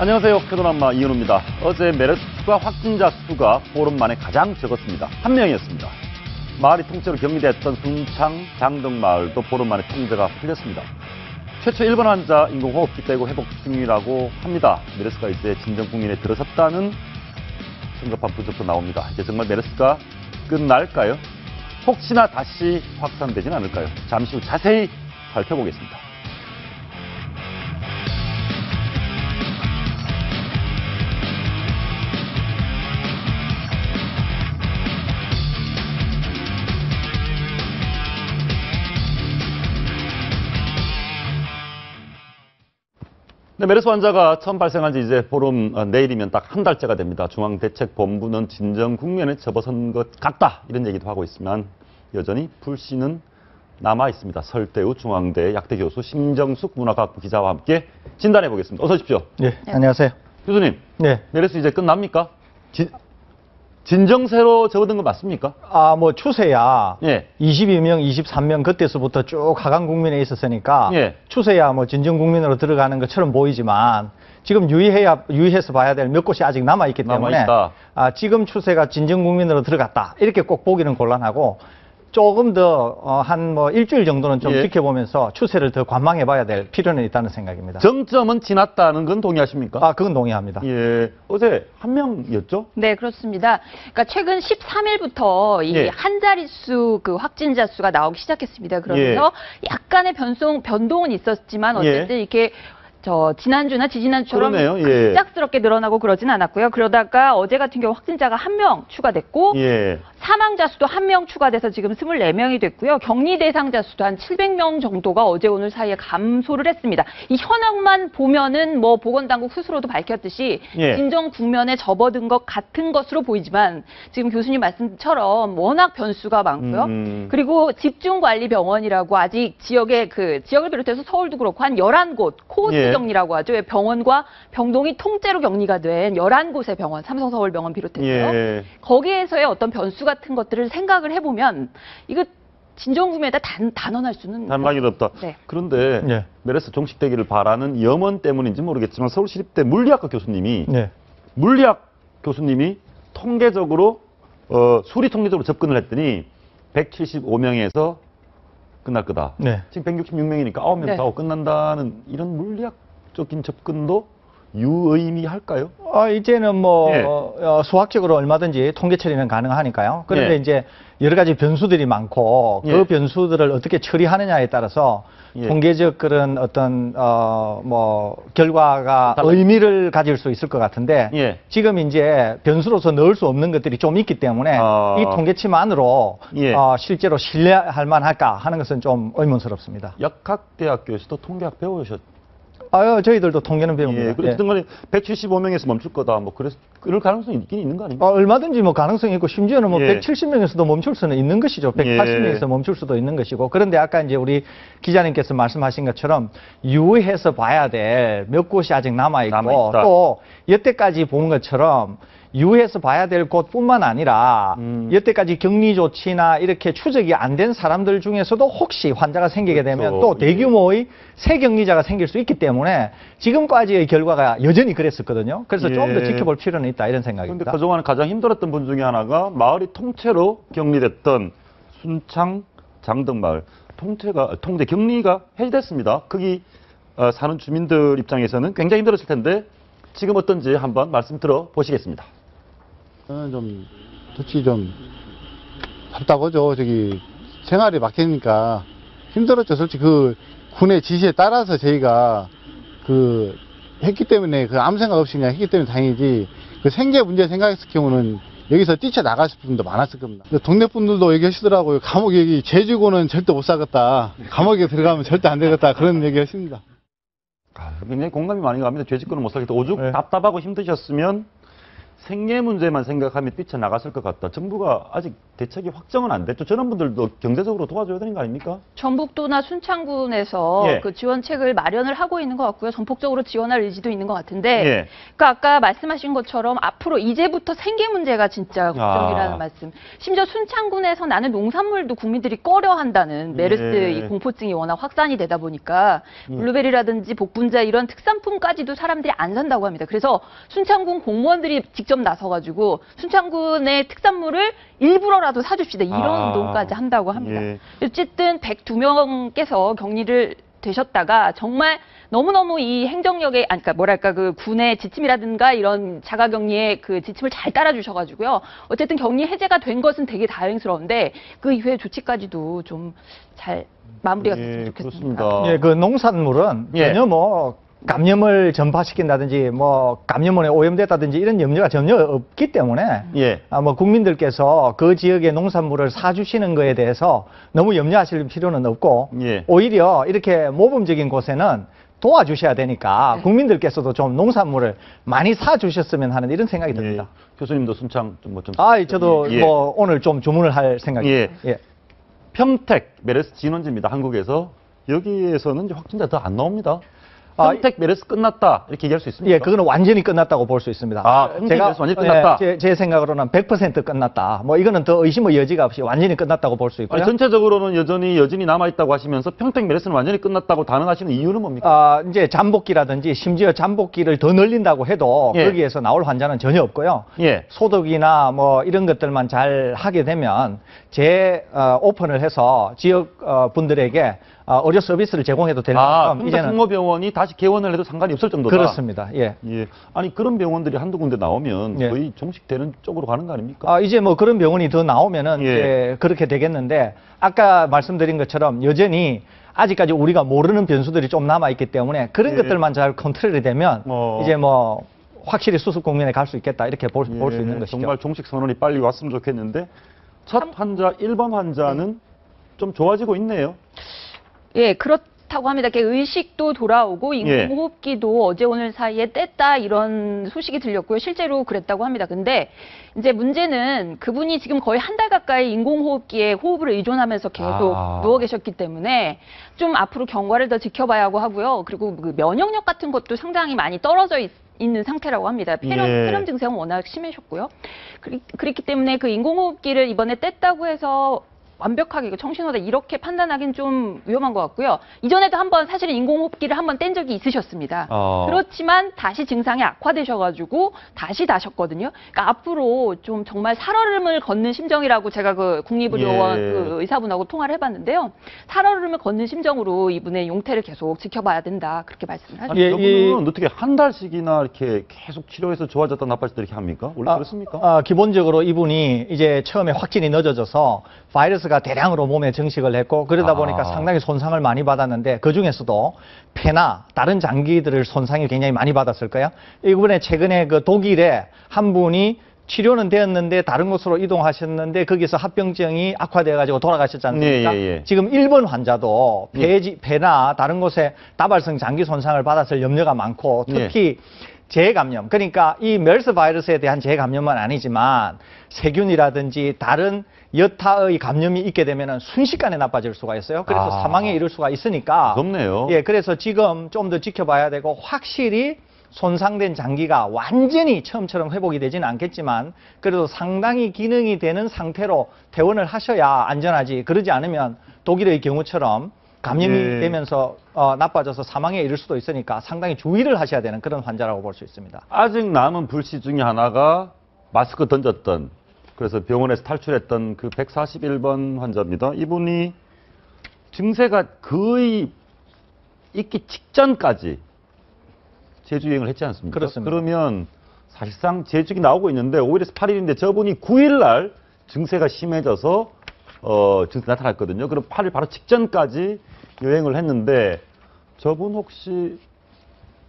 안녕하세요. 캐도남마 이은우입니다. 어제 메르스 추가 확진자 수가 보름 만에 가장 적었습니다. 1명이었습니다. 마을이 통째로 격리됐던 순창 장덕마을도 보름 만에 통제가 풀렸습니다. 최초 일반 환자 인공호흡기 떼고 회복 중이라고 합니다. 메르스가 이제 진정 국민에 들어섰다는 성급한 분석도 나옵니다. 이제 정말 메르스가 끝날까요? 혹시나 다시 확산되진 않을까요? 잠시 후 자세히 살펴보겠습니다. 네, 메르스 환자가 처음 발생한 지 이제 보름, 내일이면 딱 한 달째가 됩니다. 중앙대책본부는 진정 국면에 접어선 것 같다, 이런 얘기도 하고 있지만 여전히 불씨는 남아 있습니다. 설대우 중앙대 약대 교수 심정숙 문화과학부 기자와 함께 진단해 보겠습니다. 어서 오십시오. 네, 안녕하세요. 교수님, 네. 메르스 이제 끝납니까? 진정세로 접어든 거 맞습니까? 뭐 추세야 예. 22명, 23명 그때서부터 쭉 하강 국민에 있었으니까 예. 추세야 뭐 진정 국민으로 들어가는 것처럼 보이지만 지금 유의해서 봐야 될 몇 곳이 아직 남아 있기 때문에 지금 추세가 진정 국민으로 들어갔다 이렇게 꼭 보기는 곤란하고 조금 더 한 뭐 일주일 정도는 좀 지켜보면서 추세를 더 관망해 봐야 될 필요는 있다는 생각입니다. 정점은 지났다는 건 동의하십니까? 그건 동의합니다. 예. 어제 한 명이었죠? 네, 그렇습니다. 그러니까 최근 13일부터 이 한 자릿수 그 확진자 수가 나오기 시작했습니다. 그러면서 약간의 변동은 있었지만 어쨌든 이렇게 지난주나 지지난주처럼 갑작스럽게 늘어나고 그러진 않았고요. 그러다가 어제 같은 경우 확진자가 1명 추가됐고 사망자 수도 1명 추가돼서 지금 24명이 됐고요. 격리 대상자 수도 한 700명 정도가 어제 오늘 사이에 감소를 했습니다. 이 현황만 보면은 뭐 보건당국 스스로도 밝혔듯이 진정 국면에 접어든 것 같은 것으로 보이지만 지금 교수님 말씀처럼 워낙 변수가 많고요. 그리고 집중관리병원이라고 아직 지역을 비롯해서 서울도 그렇고 한 11곳 코호스 격리라고 하죠. 병원과 병동이 통째로 격리가 된 11곳의 병원, 삼성서울병원 비롯해서요. 거기에서의 어떤 변수 같은 것들을 생각을 해보면 이거 진정국면에다 단언할 수는 단박이 없다. 네. 그런데 메르스 종식되기를 바라는 염원 때문인지 모르겠지만 서울시립대 물리학과 교수님이 물리학 교수님이 통계적으로 수리 통계적으로 접근을 했더니 175명에서 끝날 거다. 지금 166명이니까 9명 더 하고 끝난다는 이런 물리학적인 접근도 유의미할까요? 이제는 수학적으로 얼마든지 통계 처리는 가능하니까요. 그런데 이제 여러 가지 변수들이 많고 그 변수들을 어떻게 처리하느냐에 따라서 통계적 그런 어떤 결과가 의미를 가질 수 있을 것 같은데 지금 이제 변수로서 넣을 수 없는 것들이 좀 있기 때문에 이 통계치만으로 실제로 신뢰할 만할까 하는 것은 좀 의문스럽습니다. 약학대학교에서도 통계학 배우셨죠? 저희들도 통계는 배웁니다. 그렇든 간에 175명에서 멈출 거다. 그럴 가능성이 있긴 있는 거 아닙니까? 얼마든지 가능성이 있고 심지어는 170명에서도 멈출 수는 있는 것이죠. 180명에서 멈출 수도 있는 것이고. 그런데 아까 이제 우리 기자님께서 말씀하신 것처럼 유의해서 봐야 될 몇 곳이 아직 남아 있고 또 여태까지 본 것처럼 유의해서 봐야 될 곳뿐만 아니라 여태까지 격리 조치나 이렇게 추적이 안 된 사람들 중에서도 혹시 환자가 생기게 되면 또 대규모의 새 격리자가 생길 수 있기 때문에 지금까지의 결과가 여전히 그랬었거든요. 그래서 좀 더 지켜볼 필요는 있다 이런 생각입니다. 그런데 그동안 가장 힘들었던 분 중에 하나가 마을이 통째로 격리됐던 순창 장덕마을 통제 격리가 해제됐습니다. 거기 사는 주민들 입장에서는 굉장히 힘들었을 텐데 지금 어떤지 한번 말씀 들어보시겠습니다. 좀 솔직히 좀 답답하죠. 생활이 막히니까 힘들었죠. 솔직히 그 군의 지시에 따라서 저희가 했기 때문에 아무 생각 없이 그냥 했기 때문에 다행이지 그 생계 문제 생각했을 경우는 여기서 뛰쳐나갔을 분도 많았을 겁니다. 동네 분들도 얘기하시더라고요. 감옥 얘기 제주고는 절대 못 살겠다. 감옥에 들어가면 절대 안 되겠다. 그런 얘기 하십니다. 굉장히 공감이 많이 갑니다. 죄짓고는 못 살겠다. 오죽 답답하고 힘드셨으면 생계 문제만 생각하면 뛰쳐나갔을 것 같다. 정부가 아직 대책이 확정은 안 됐죠. 저런 분들도 경제적으로 도와줘야 되는 거 아닙니까? 전북도나 순창군에서 예. 그 지원책을 마련을 하고 있는 것 같고요. 전폭적으로 지원할 의지도 있는 것 같은데, 예. 그 아까 말씀하신 것처럼 앞으로 이제부터 생계 문제가 진짜 걱정이라는 말씀. 심지어 순창군에서 나는 농산물도 국민들이 꺼려한다는 메르스 예. 이 공포증이 워낙 확산이 되다 보니까 블루베리라든지 복분자 이런 특산품까지도 사람들이 안 산다고 합니다. 그래서 순창군 공무원들이 직접 나서가지고 순창군의 특산물을 일부러라도 사줍시다. 이런 운동까지 한다고 합니다. 예. 어쨌든 102명께서 격리를 되셨다가 정말 너무너무 이 행정력의, 아니, 그러니까 뭐랄까, 그 군의 지침이라든가 이런 자가격리의 그 지침을 잘 따라주셔가지고요. 어쨌든 격리 해제가 된 것은 되게 다행스러운데 그 이후의 조치까지도 좀 잘 마무리가 됐으면 좋겠습니다. 그렇습니다. 예, 그 농산물은 예. 전혀 뭐 감염을 전파시킨다든지 뭐 감염원에 오염됐다든지 이런 염려가 전혀 없기 때문에 예. 뭐 국민들께서 그 지역의 농산물을 사주시는 거에 대해서 너무 염려하실 필요는 없고 예. 오히려 이렇게 모범적인 곳에는 도와주셔야 되니까 국민들께서도 좀 농산물을 많이 사주셨으면 하는 이런 생각이 듭니다. 예. 교수님도 순창 좀 저도 예. 뭐 오늘 좀 주문을 할 생각입니다. 예. 평택 메르스 진원지입니다. 한국에서. 여기에서는 이제 확진자 더 안 나옵니다. 평택 메르스 끝났다 이렇게 얘기할 수 있습니까? 예, 그거는 완전히 끝났다고 볼 수 있습니다. 평택 메르스 완전히 끝났다. 제 생각으로는 100% 끝났다. 뭐 이거는 더 의심의 여지가 없이 완전히 끝났다고 볼 수 있고요. 아니, 전체적으로는 여전히 남아있다고 하시면서 평택 메르스는 완전히 끝났다고 단언하시는 이유는 뭡니까? 이제 잠복기라든지 심지어 잠복기를 더 늘린다고 해도 예. 거기에서 나올 환자는 전혀 없고요. 예. 소독이나 뭐 이런 것들만 잘 하게 되면 오픈을 해서 지역 분들에게 의료 서비스를 제공해도 될 만큼 이제는 성모병원이 다시 개원을 해도 상관이 없을 정도다. 그렇습니다. 예. 예. 아니 그런 병원들이 한두 군데 나오면 예. 거의 종식되는 쪽으로 가는 거 아닙니까? 이제 뭐 그런 병원이 더 나오면은 예. 이제 그렇게 되겠는데 아까 말씀드린 것처럼 여전히 아직까지 우리가 모르는 변수들이 좀 남아 있기 때문에 그런 예. 것들만 잘 컨트롤이 되면 이제 뭐 확실히 수습 국면에 갈 수 있겠다 이렇게 볼 수 있는 것이죠. 정말 종식 선언이 빨리 왔으면 좋겠는데 첫 환자 1번 환자는 좀 좋아지고 있네요. 예, 그렇다고 합니다. 의식도 돌아오고 인공호흡기도 어제 오늘 사이에 뗐다 이런 소식이 들렸고요. 실제로 그랬다고 합니다. 근데 이제 문제는 그분이 지금 거의 한 달 가까이 인공호흡기에 호흡을 의존하면서 계속 누워 계셨기 때문에 좀 앞으로 경과를 더 지켜봐야 하고요. 그리고 그 면역력 같은 것도 상당히 많이 떨어져 있는 상태라고 합니다. 폐렴 증상은 워낙 심하셨고요. 그렇기 때문에 그 인공호흡기를 이번에 뗐다고 해서 완벽하게 청신호다 이렇게 판단하기는 좀 위험한 것 같고요. 이전에도 한번 사실은 인공호흡기를 한번 뗀 적이 있으셨습니다. 그렇지만 다시 증상이 악화되셔가지고 다시 다셨거든요. 그러니까 앞으로 좀 정말 살얼음을 걷는 심정이라고 제가 그 국립의료원 그 의사분하고 통화를 해봤는데요. 살얼음을 걷는 심정으로 이분의 용태를 계속 지켜봐야 된다 그렇게 말씀을 하셨습니다. 이분은 어떻게 한 달씩이나 이렇게 계속 치료해서 좋아졌다 나빠졌다 이렇게 합니까? 원래 그렇습니까? 기본적으로 이분이 이제 처음에 확진이 늦어져서 바이러스가 대량으로 몸에 증식을 했고 그러다 보니까 상당히 손상을 많이 받았는데 그중에서도 폐나 다른 장기들을 손상이 굉장히 많이 받았을 거예요. 이번에 최근에 그 독일에 한 분이 치료는 되었는데 다른 곳으로 이동하셨는데 거기서 합병증이 악화되어 가지고 돌아가셨지 않습니까? 지금 1번 환자도 폐나 다른 곳에 다발성 장기 손상을 받았을 염려가 많고 특히 재감염, 그러니까 이 메르스 바이러스에 대한 재감염은 아니지만 세균이라든지 다른 여타의 감염이 있게 되면 순식간에 나빠질 수가 있어요. 그래서 사망에 이를 수가 있으니까. 무섭네요. 예, 그래서 지금 좀 더 지켜봐야 되고 확실히 손상된 장기가 완전히 처음처럼 회복이 되지는 않겠지만 그래도 상당히 기능이 되는 상태로 퇴원을 하셔야 안전하지. 그러지 않으면 독일의 경우처럼 감염이 되면서 나빠져서 사망에 이를 수도 있으니까 상당히 주의를 하셔야 되는 그런 환자라고 볼 수 있습니다. 아직 남은 불씨 중에 하나가 마스크 던졌던 그래서 병원에서 탈출했던 그 141번 환자입니다. 이분이 증세가 거의 있기 직전까지 제주여행을 했지 않습니까? 그렇습니다. 그러면 사실상 제주기 나오고 있는데 5일에서 8일인데 저분이 9일 날 증세가 심해져서 증세 나타났거든요. 그럼 8일 바로 직전까지 여행을 했는데 저분 혹시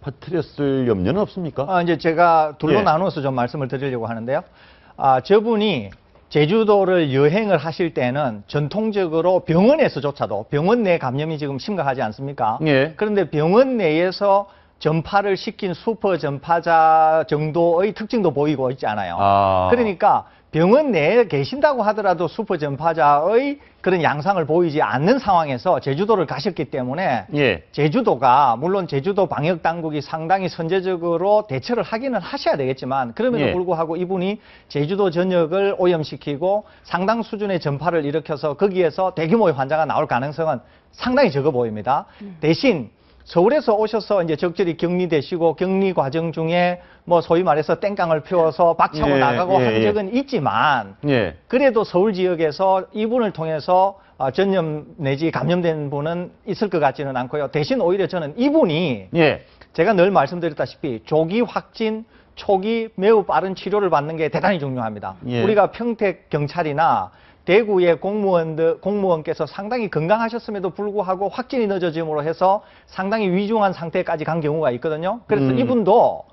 퍼뜨렸을 염려는 없습니까? 이제 제가 둘로 나누어서 좀 말씀을 드리려고 하는데요. 저분이 제주도를 여행을 하실 때는 전통적으로 병원에서조차도 병원 내 감염이 지금 심각하지 않습니까? 예. 그런데 병원 내에서 전파를 시킨 슈퍼 전파자 정도의 특징도 보이고 있지 않아요. 그러니까 병원 내에 계신다고 하더라도 슈퍼 전파자의 그런 양상을 보이지 않는 상황에서 제주도를 가셨기 때문에 예. 제주도가 물론 제주도 방역 당국이 상당히 선제적으로 대처를 하기는 하셔야 되겠지만 그럼에도 예. 불구하고 이분이 제주도 전역을 오염시키고 상당 수준의 전파를 일으켜서 거기에서 대규모의 환자가 나올 가능성은 상당히 적어 보입니다. 대신 서울에서 오셔서 이제 적절히 격리되시고 격리 과정 중에 뭐 소위 말해서 땡깡을 피워서 박차고 나가고 한 적은 있지만 그래도 서울 지역에서 이분을 통해서 전염 내지 감염된 분은 있을 것 같지는 않고요. 대신 오히려 저는 이분이 제가 늘 말씀드렸다시피 조기 확진, 초기 매우 빠른 치료를 받는 게 대단히 중요합니다. 우리가 평택 경찰이나 대구의 공무원께서 상당히 건강하셨음에도 불구하고 확진이 늦어짐으로 해서 상당히 위중한 상태까지 간 경우가 있거든요. 그래서 이분도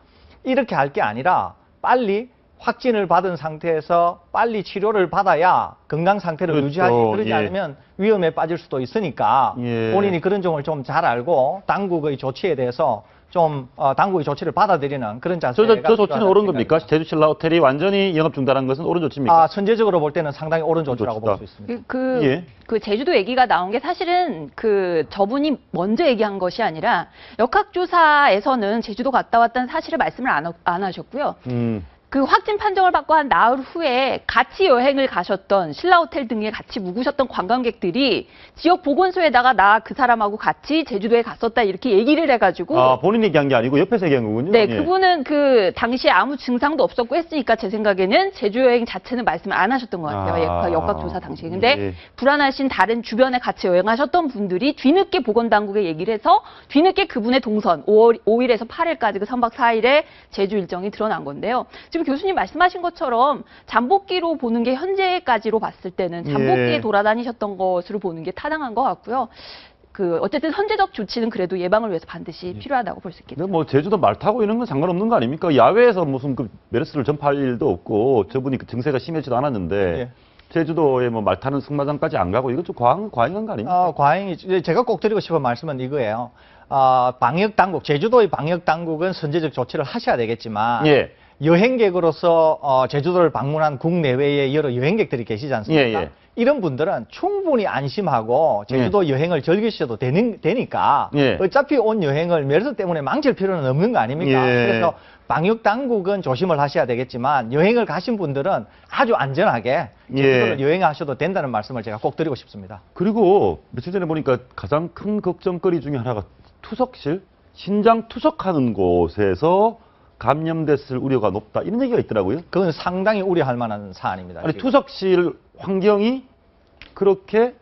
이렇게 할 게 아니라 빨리 확진을 받은 상태에서 빨리 치료를 받아야 건강 상태를 유지하지 그러지 않으면 위험에 빠질 수도 있으니까 본인이 그런 점을 좀 잘 알고 당국의 조치에 대해서 좀 당국의 조치를 받아들이는 그런 자세가 저 조치는 옳은 겁니까? 제주 신라 호텔이 완전히 영업 중단한 것은 옳은 조치입니까? 선제적으로 볼 때는 상당히 옳은 조치라고 볼 수 있습니다. 그 제주도 얘기가 나온 게 사실은 저분이 먼저 얘기한 것이 아니라 역학조사에서는 제주도 갔다 왔다는 사실을 말씀을 안 하셨고요. 그 확진 판정을 받고 한 나흘 후에 같이 여행을 가셨던 신라호텔 등에 같이 묵으셨던 관광객들이 지역 보건소에다가 나 그 사람하고 같이 제주도에 갔었다 이렇게 얘기를 해가지고 본인이 얘기한 게 아니고 옆에서 얘기한 거군요. 네, 그분은 그 당시에 아무 증상도 없었고 했으니까 제 생각에는 제주 여행 자체는 말씀을 안 하셨던 것 같아요. 역학조사 당시에. 근데 불안하신 다른 주변에 같이 여행하셨던 분들이 뒤늦게 보건당국에 얘기를 해서 뒤늦게 그분의 동선 5일에서 8일까지 그 3박 4일의 제주 일정이 드러난 건데요. 지금 교수님 말씀하신 것처럼 잠복기로 보는 게 현재까지로 봤을 때는 잠복기에 돌아다니셨던 것으로 보는 게 타당한 것 같고요. 어쨌든 선제적 조치는 그래도 예방을 위해서 반드시 필요하다고 볼 수 있겠죠. 뭐 제주도 말 타고 이런 건 상관없는 거 아닙니까? 야외에서 무슨 메르스를 전파할 일도 없고 저분이 증세가 심하지도 않았는데 제주도에 뭐 말 타는 승마장까지 안 가고 이건 좀 과잉한 거 아닙니까? 과잉이 제가 꼭 드리고 싶은 말씀은 이거예요. 방역 당국, 제주도의 방역 당국은 선제적 조치를 하셔야 되겠지만 여행객으로서 제주도를 방문한 국내외의 여러 여행객들이 계시지 않습니까? 이런 분들은 충분히 안심하고 제주도 여행을 즐기셔도 되니까 어차피 온 여행을 메르스 때문에 망칠 필요는 없는 거 아닙니까? 그래서 방역 당국은 조심을 하셔야 되겠지만 여행을 가신 분들은 아주 안전하게 제주도를 여행하셔도 된다는 말씀을 제가 꼭 드리고 싶습니다. 그리고 며칠 전에 보니까 가장 큰 걱정거리 중에 하나가 투석실, 신장 투석하는 곳에서 감염됐을 우려가 높다 이런 얘기가 있더라고요. 그건 상당히 우려할 만한 사안입니다. 아니, 투석실 환경이 그렇게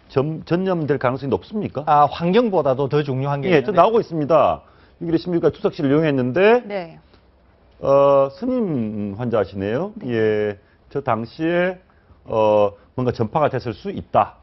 전염될 가능성이 높습니까? 환경보다도 더 중요한 게 좀 나오고 있습니다. 6일 16일까지 투석실을 이용했는데 스님 환자시네요. 저 당시에 뭔가 전파가 됐을 수 있다.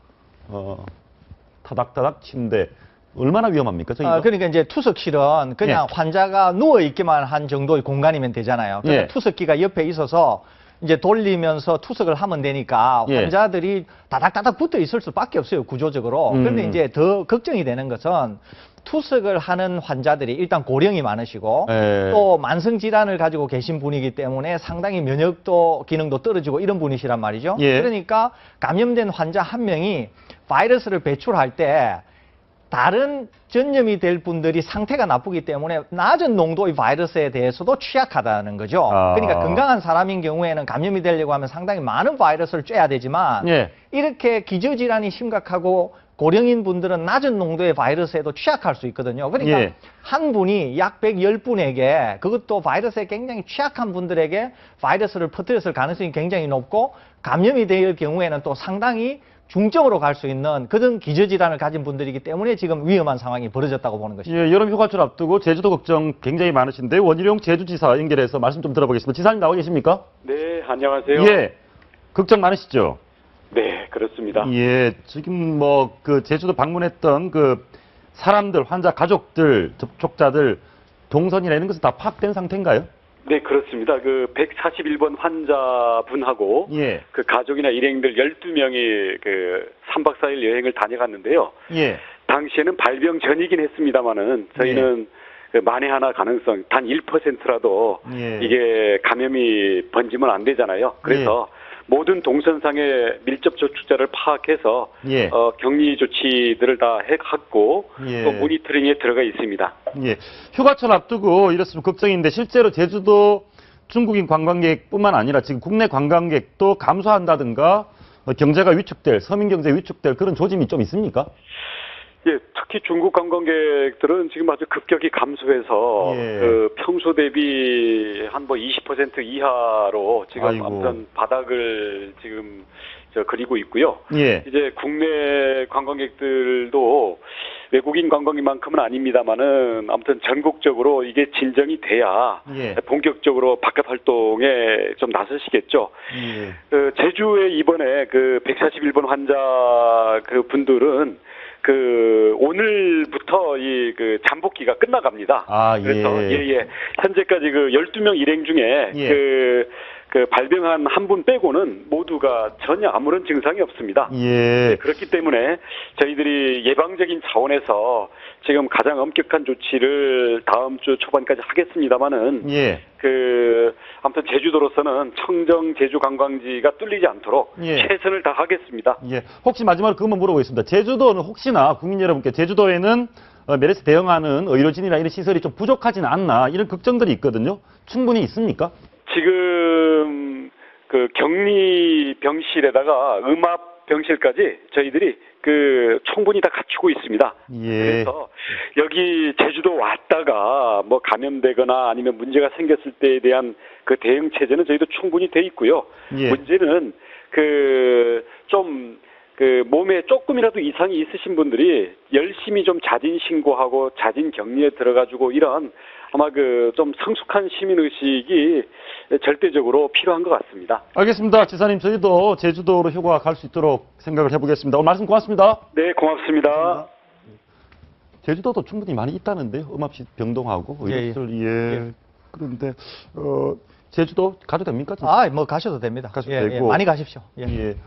타닥타닥 침대. 얼마나 위험합니까? 그러니까 이제 투석실은 그냥 환자가 누워있기만 한 정도의 공간이면 되잖아요. 그러니까 투석기가 옆에 있어서 이제 돌리면서 투석을 하면 되니까 환자들이 다닥다닥 붙어 있을 수밖에 없어요, 구조적으로. 그런데 이제 더 걱정이 되는 것은 투석을 하는 환자들이 일단 고령이 많으시고 또 만성질환을 가지고 계신 분이기 때문에 상당히 면역도 기능도 떨어지고 이런 분이시란 말이죠. 그러니까 감염된 환자 한 명이 바이러스를 배출할 때 다른 전염이 될 분들이 상태가 나쁘기 때문에 낮은 농도의 바이러스에 대해서도 취약하다는 거죠. 그러니까 건강한 사람인 경우에는 감염이 되려고 하면 상당히 많은 바이러스를 쬐야 되지만 이렇게 기저질환이 심각하고 고령인 분들은 낮은 농도의 바이러스에도 취약할 수 있거든요. 그러니까 한 분이 약 110분에게 그것도 바이러스에 굉장히 취약한 분들에게 바이러스를 퍼뜨렸을 가능성이 굉장히 높고 감염이 될 경우에는 또 상당히 중증으로 갈 수 있는 그런 기저질환을 가진 분들이기 때문에 지금 위험한 상황이 벌어졌다고 보는 것입니다. 여름 휴가철 앞두고 제주도 걱정 굉장히 많으신데 원희룡 제주지사 연결해서 말씀 좀 들어보겠습니다. 지사님 나와 계십니까? 네, 안녕하세요. 걱정 많으시죠? 네, 그렇습니다. 지금 제주도 방문했던 사람들, 환자 가족들, 접촉자들 동선이나 이런 것은 다 파악된 상태인가요? 네, 그렇습니다. 141번 환자분하고 그 가족이나 일행들 12명이 3박 4일 여행을 다녀갔는데요. 당시에는 발병 전이긴 했습니다만은 저희는 그 만에 하나 가능성 단 1%라도 예. 이게 감염이 번지면 안 되잖아요. 그래서 모든 동선상의 밀접 접촉자를 파악해서 예. 격리 조치들을 다 해갖고 예. 또 모니터링에 들어가 있습니다. 예. 휴가철 앞두고 이랬으면 걱정인데 실제로 제주도 중국인 관광객뿐만 아니라 지금 국내 관광객도 감소한다든가 경제가 위축될, 서민 경제 위축될 그런 조짐이 좀 있습니까? 예, 특히 중국 관광객들은 지금 아주 급격히 감소해서 그 평소 대비 한 뭐 20% 이하로 지금 아이고. 아무튼 바닥을 지금 그리고 있고요. 예. 이제 국내 관광객들도 외국인 관광객만큼은 아닙니다만은 아무튼 전국적으로 이게 진정이 돼야 본격적으로 바깥 활동에 좀 나서시겠죠. 그 제주에 이번에 그 141번 환자 그 분들은 그 오늘부터 이 그 잠복기가 끝나갑니다. 그래서 현재까지 그 12명 일행 중에 그 발병한 한 분 빼고는 모두가 전혀 아무런 증상이 없습니다. 네, 그렇기 때문에 저희들이 예방적인 차원에서 지금 가장 엄격한 조치를 다음 주 초반까지 하겠습니다만은 그 아무튼 제주도로서는 청정 제주 관광지가 뚫리지 않도록 최선을 다하겠습니다. 혹시 마지막으로 그것만 물어보겠습니다. 제주도는 혹시나 국민 여러분께 제주도에는 메르스 대응하는 의료진이나 이런 시설이 좀 부족하지는 않나 이런 걱정들이 있거든요. 충분히 있습니까? 지금 그 격리 병실에다가 음압 병실까지 저희들이 그 충분히 다 갖추고 있습니다. 그래서 여기 제주도 왔다가 뭐 감염되거나 아니면 문제가 생겼을 때에 대한 그 대응 체제는 저희도 충분히 돼 있고요. 문제는 그 좀 그 몸에 조금이라도 이상이 있으신 분들이 열심히 좀 자진 신고하고 자진 격리에 들어가지고 이런 아마 그 좀 성숙한 시민 의식이 절대적으로 필요한 것 같습니다. 알겠습니다. 지사님 저희도 제주도로 휴가 갈 수 있도록 생각을 해보겠습니다. 오늘 말씀 고맙습니다. 네, 고맙습니다. 제주도도 충분히 많이 있다는데요. 음압시 병동하고 의료시설 그런데 제주도 가도 됩니까? 진짜? 뭐 가셔도 됩니다. 가셔도 되고 많이 가십시오.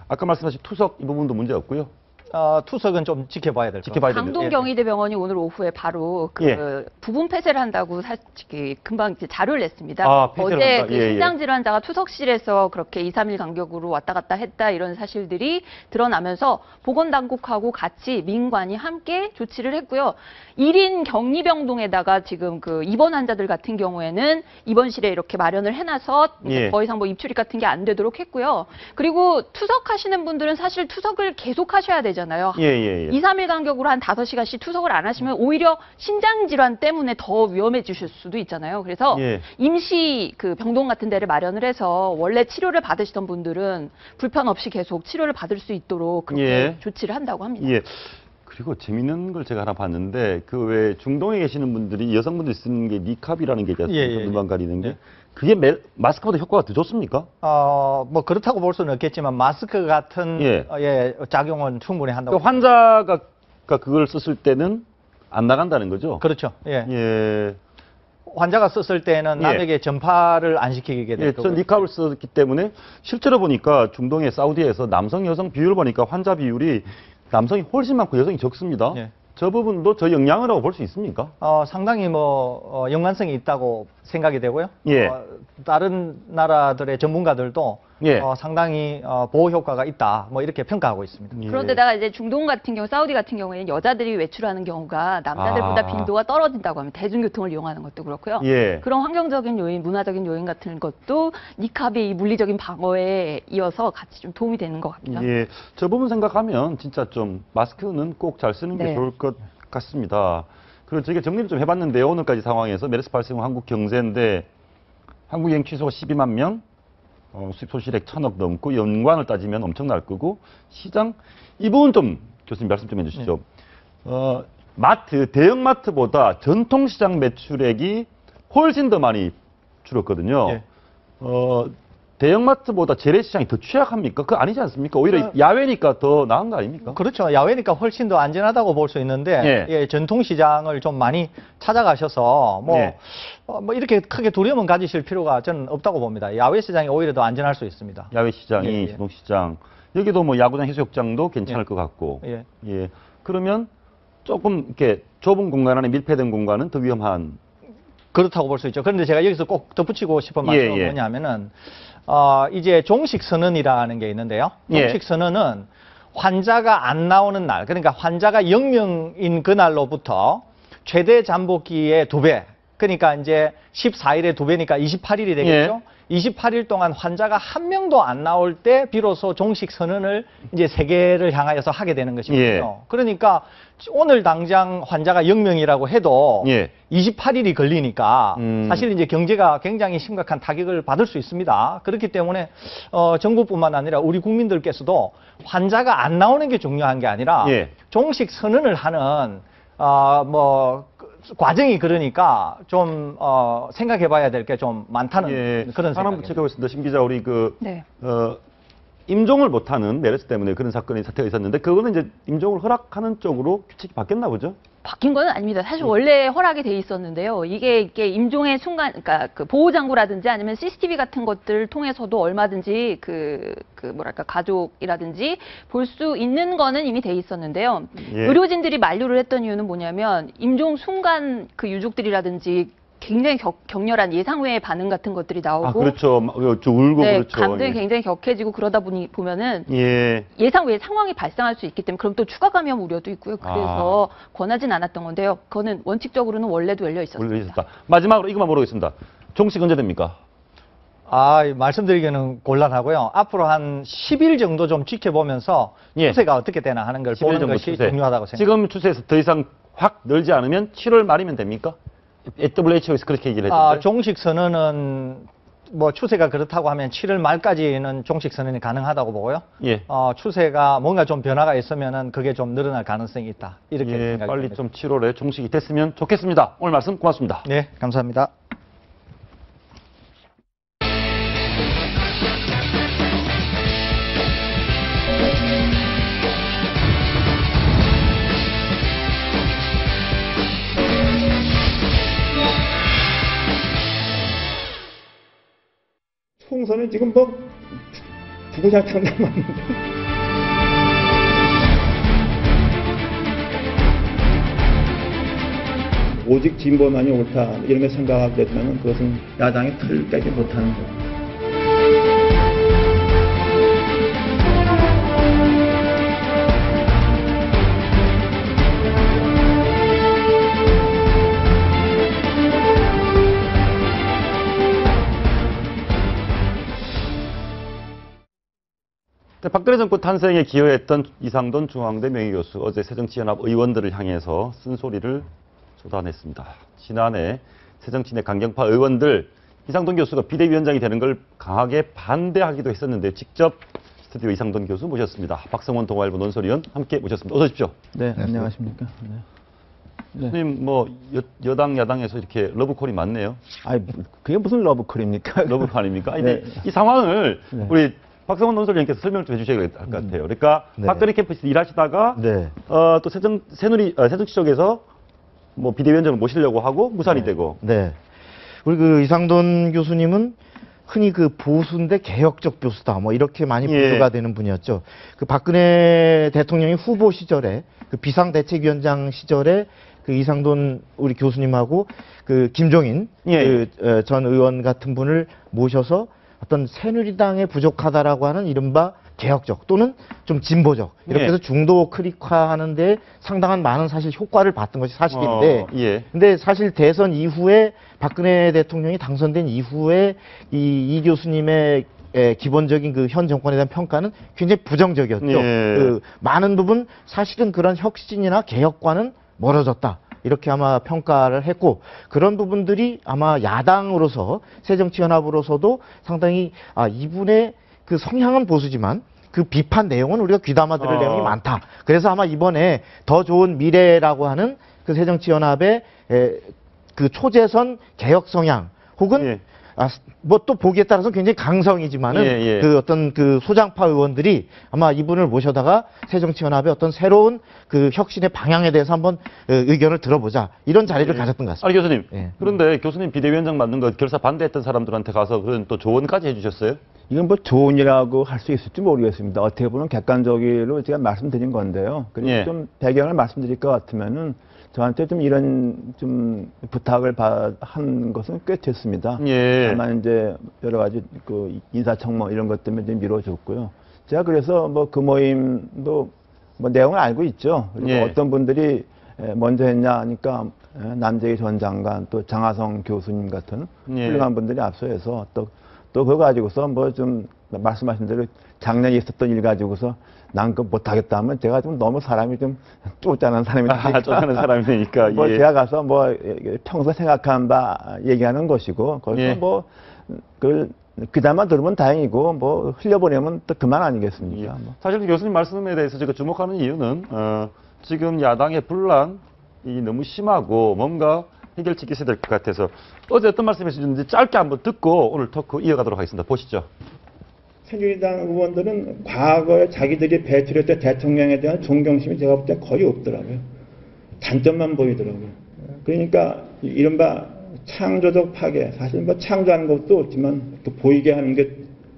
아까 말씀하신 투석 이 부분도 문제 없고요. 투석은 좀 지켜봐야 될 것 같아요. 강동경희대병원이 오늘 오후에 바로 그 부분 폐쇄를 한다고 사실 금방 이제 자료를 냈습니다. 어제 그 심장 질환자가 투석실에서 그렇게 2, 3일 간격으로 왔다 갔다 했다 이런 사실들이 드러나면서 보건당국하고 같이 민관이 함께 조치를 했고요. 1인 격리병동에다가 지금 그 입원 환자들 같은 경우에는 입원실에 이렇게 마련을 해놔서 더 이상 뭐 입출입 같은 게 안 되도록 했고요. 그리고 투석하시는 분들은 사실 투석을 계속 하셔야 되잖아요. 2, 3일 간격으로 한 5시간씩 투석을 안 하시면 오히려 신장질환 때문에 더 위험해지실 수도 있잖아요. 그래서 임시 그 병동 같은 데를 마련을 해서 원래 치료를 받으시던 분들은 불편 없이 계속 치료를 받을 수 있도록 그렇게 조치를 한다고 합니다. 그리고 재밌는 걸 제가 하나 봤는데 그 왜 중동에 계시는 분들이 여성분들이 쓰는 게 니캅이라는 게 있잖아요. 눈만 가리는 게. 그게 마스크보다 효과가 더 좋습니까? 뭐 그렇다고 볼 수는 없겠지만 마스크 같은 작용은 충분히 한다고. 그러니까 환자가 그걸 썼을 때는 안 나간다는 거죠? 그렇죠. 환자가 썼을 때는 남에게 전파를 안 시키게 되고. 전 니캅을 썼기 때문에 실제로 보니까 중동의 사우디에서 남성 여성 비율 보니까 환자 비율이 남성이 훨씬 많고 여성이 적습니다. 저 부분도 저 영향이라고 볼 수 있습니까? 상당히 뭐 연관성이 있다고 생각이 되고요. 다른 나라들의 전문가들도 상당히 보호 효과가 있다. 뭐 이렇게 평가하고 있습니다. 그런데다가 이제 중동 같은 경우, 사우디 같은 경우에는 여자들이 외출하는 경우가 남자들보다 빈도가 떨어진다고 하면 대중교통을 이용하는 것도 그렇고요. 그런 환경적인 요인, 문화적인 요인 같은 것도 니캅의 이 물리적인 방어에 이어서 같이 좀 도움이 되는 것 같습니다. 저 부분 생각하면 진짜 좀 마스크는 꼭 잘 쓰는 게 좋을 것 같습니다. 그리고 저희가 정리를 좀 해봤는데요. 오늘까지 상황에서 메르스 발생 후 한국 경제인데 한국 여행 취소가 12만 명, 수입 소실액 1,000억 넘고 연관을 따지면 엄청날 거고 시장 이 부분 좀 교수님 말씀 좀 해주시죠. 대형 마트보다 전통 시장 매출액이 훨씬 더 많이 줄었거든요. 대형마트보다 재래시장이 더 취약합니까? 그거 아니지 않습니까? 오히려 야외니까 더 나은 거 아닙니까? 그렇죠. 야외니까 훨씬 더 안전하다고 볼 수 있는데 전통시장을 좀 많이 찾아가셔서 뭐 이렇게 크게 두려움은 가지실 필요가 저는 없다고 봅니다. 야외시장이 오히려 더 안전할 수 있습니다. 야외시장이 전통시장 여기도 뭐 야구장, 해수욕장도 괜찮을 것 같고 그러면 조금 이렇게 좁은 공간 안에 밀폐된 공간은 더 위험한 그렇다고 볼 수 있죠. 그런데 제가 여기서 꼭 덧붙이고 싶은 말씀은 뭐냐면은, 이제 종식 선언이라는 게 있는데요. 종식 선언은 환자가 안 나오는 날, 그러니까 환자가 0명인 그날로부터 최대 잠복기의 2배, 그러니까 이제 14일에 2배니까 28일이 되겠죠. 28일 동안 환자가 한 명도 안 나올 때 비로소 종식 선언을 이제 세계를 향하여서 하게 되는 것이거든요. 그러니까 오늘 당장 환자가 0명이라고 해도 28일이 걸리니까 사실 이제 경제가 굉장히 심각한 타격을 받을 수 있습니다. 그렇기 때문에 정부뿐만 아니라 우리 국민들께서도 환자가 안 나오는 게 중요한 게 아니라 종식 선언을 하는 과정이 그러니까 좀 생각해 봐야 될 게 좀 많다는 그런 하나 붙여가고 있습니다. 신 기자, 우리 임종을 못하는 메르스 때문에 그런 사태가 있었는데 그거는 이제 임종을 허락하는 쪽으로 규칙이 바뀌었나 보죠? 바뀐 건 아닙니다. 사실 원래 허락이 돼 있었는데요. 이게 임종의 순간, 그러니까 그 보호장구라든지 아니면 CCTV 같은 것들 통해서도 얼마든지 뭐랄까 가족이라든지 볼 수 있는 거는 이미 돼 있었는데요. 의료진들이 만류를 했던 이유는 뭐냐면 임종 순간 그 유족들이라든지 굉장히 격렬한 예상외의 반응 같은 것들이 나오고, 그렇죠. 울고 그렇죠. 감정이 굉장히 격해지고 그러다 보면은 예상외의 상황이 발생할 수 있기 때문에 그럼 또 추가 감염 우려도 있고요. 그래서 권하진 않았던 건데요. 그거는 원칙적으로는 원래도 열려 있었습니다. 마지막으로 이것만 물어보겠습니다. 종식 언제 됩니까? 말씀드리기는 곤란하고요. 앞으로 한 10일 정도 좀 지켜보면서 추세가 어떻게 되나 하는 걸 보는 것이 중요하다고 생각합니다. 지금 추세에서 더 이상 확 늘지 않으면 7월 말이면 됩니까? WHO에서 그렇게 얘기를 했던데. 종식 선언은 추세가 그렇다고 하면 7월 말까지는 종식 선언이 가능하다고 보고요. 추세가 뭔가 좀 변화가 있으면은 그게 좀 늘어날 가능성이 있다. 이렇게 생각합니다. 빨리 좀 7월에 종식이 됐으면 좋겠습니다. 오늘 말씀 고맙습니다. 네, 감사합니다. 총선은 지금 주구장창 남았는데. 오직 진보만이 옳다 이런 걸 생각하게 되면 그것은 야당이 틀을 깨지 못하는 거예요. 박근혜 정권 탄생에 기여했던 이상돈 중앙대 명예교수 어제 새정치연합 의원들을 향해서 쓴소리를 쏟아냈습니다. 지난해 새정치내 강경파 의원들 이상돈 교수가 비대위원장이 되는 걸 강하게 반대하기도 했었는데 직접 스튜디오 이상돈 교수 모셨습니다. 박성원 동아일보 논설위원 함께 모셨습니다. 어서 오십시오. 네, 안녕하십니까. 선생님, 여당, 야당에서 이렇게 러브콜이 많네요. 그게 무슨 러브콜입니까? 러브콜 아닙니까? 이 상황을 우리 박성원 논설위원께서 설명을 좀 해주셔야 할 것 같아요. 그러니까 박근혜 캠프에서 일하시다가 또 새정치 쪽에서 비대위원장을 모시려고 하고 무산이 되고. 우리 이상돈 교수님은 흔히 보수인데 개혁적 교수다 이렇게 많이 보도가 되는 분이었죠. 박근혜 대통령이 후보 시절에 비상대책위원장 시절에 이상돈 우리 교수님하고 김종인 전 의원 같은 분을 모셔서 어떤 새누리당에 부족하다라고 하는 이른바 개혁적 또는 좀 진보적 이렇게 해서 중도 클릭화하는 데 상당한 많은 사실 효과를 봤던 것이 사실인데 근데 사실 대선 이후에 박근혜 대통령이 당선된 이후에 이 교수님의 기본적인 현 정권에 대한 평가는 굉장히 부정적이었죠. 많은 부분 사실은 그런 혁신이나 개혁과는 멀어졌다. 이렇게 아마 평가를 했고 그런 부분들이 아마 야당으로서 새정치연합으로서도 상당히 이분의 성향은 보수지만 비판 내용은 우리가 귀담아 들을 내용이 많다. 그래서 아마 이번에 더 좋은 미래라고 하는 새정치연합의 초재선 개혁 성향 혹은 또 보기에 따라서 굉장히 강성이지만은 어떤 소장파 의원들이 아마 이분을 모셔다가 새정치연합의 어떤 새로운 혁신의 방향에 대해서 한번 의견을 들어보자 이런 자리를 가졌던 것 같습니다. 교수님. 그런데 교수님 비대위원장 맡는 거 결사 반대했던 사람들한테 가서 그런 또 조언까지 해주셨어요? 이건 조언이라고 할 수 있을지 모르겠습니다. 어떻게 보면 객관적으로 제가 말씀드린 건데요. 그리고 좀 배경을 말씀드릴 것 같으면은 저한테 좀 이런 좀 부탁을 한 것은 꽤 됐습니다. 예. 다만 이제 여러 가지 그 인사청문 이런 것 때문에 좀 미뤄졌고요. 제가 그래서 뭐 그 모임도 뭐 내용을 알고 있죠. 그리고 예. 어떤 분들이 먼저 했냐 하니까 남재희 전 장관 또 장하성 교수님 같은 예. 훌륭한 분들이 앞서서 또 그거 가지고서 뭐 좀 말씀하신 대로 작년에 있었던 일 가지고서 난 그거 못하겠다 하면 제가 좀 너무 사람이 좀 쪼잔한 사람이 되니까 쪼잔한 사람이 되니까 뭐 예. 제가 가서 뭐 평소 생각한 바 얘기하는 것이고 거기서 예. 뭐 그다만 들으면 다행이고 뭐 흘려보내면 또 그만 아니겠습니까? 뭐. 사실 교수님 말씀에 대해서 제가 주목하는 이유는 지금 야당의 분란이 너무 심하고 뭔가 해결책이 있어야 될 것 같아서 어제 어떤 말씀 해주셨는지 짧게 한번 듣고 오늘 토크 이어가도록 하겠습니다. 보시죠. 새누리당 의원들은 과거에 자기들이 배출했던 대통령에 대한 존경심이 제가 볼 때 거의 없더라고요. 단점만 보이더라고요. 그러니까 이른바 창조적 파괴, 사실 뭐 창조하는 것도 없지만 또 보이게 하는 게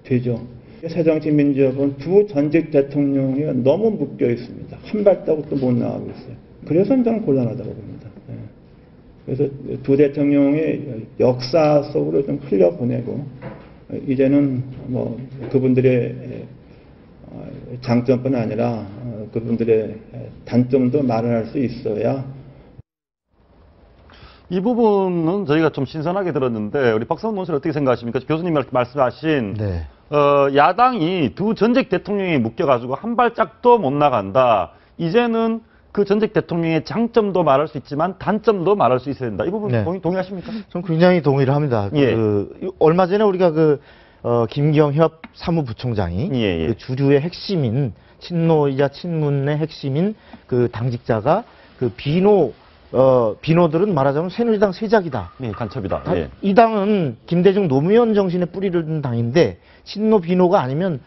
되죠. 새정치민주연합은 두 전직 대통령이 너무 묶여 있습니다. 한 발자국도 못 나가고 있어요. 그래서 저는 곤란하다고 봅니다. 그래서 두 대통령의 역사 속으로 좀 흘려보내고 이제는 뭐 그분들의 장점뿐 아니라 그분들의 단점도 말을 할 수 있어야. 이 부분은 저희가 좀 신선하게 들었는데 우리 박성훈 논설은 어떻게 생각하십니까? 교수님이 말씀하신 네. 야당이 두 전직 대통령이 묶여가지고 한 발짝도 못 나간다. 이제는 그 전직 대통령의 장점도 말할 수 있지만 단점도 말할 수 있어야 된다. 이 부분 네. 동의하십니까? 전 굉장히 동의를 합니다. 예. 얼마 전에 우리가 김경협 사무부총장이 예. 그 주류의 핵심인 친노이자 친문의 핵심인 그 당직자가 그 비노들은 말하자면 새누리당 세작이다. 예, 간첩이다. 예. 이 당은 김대중 노무현 정신에 뿌리를 둔 당인데 친노 비노가 아니면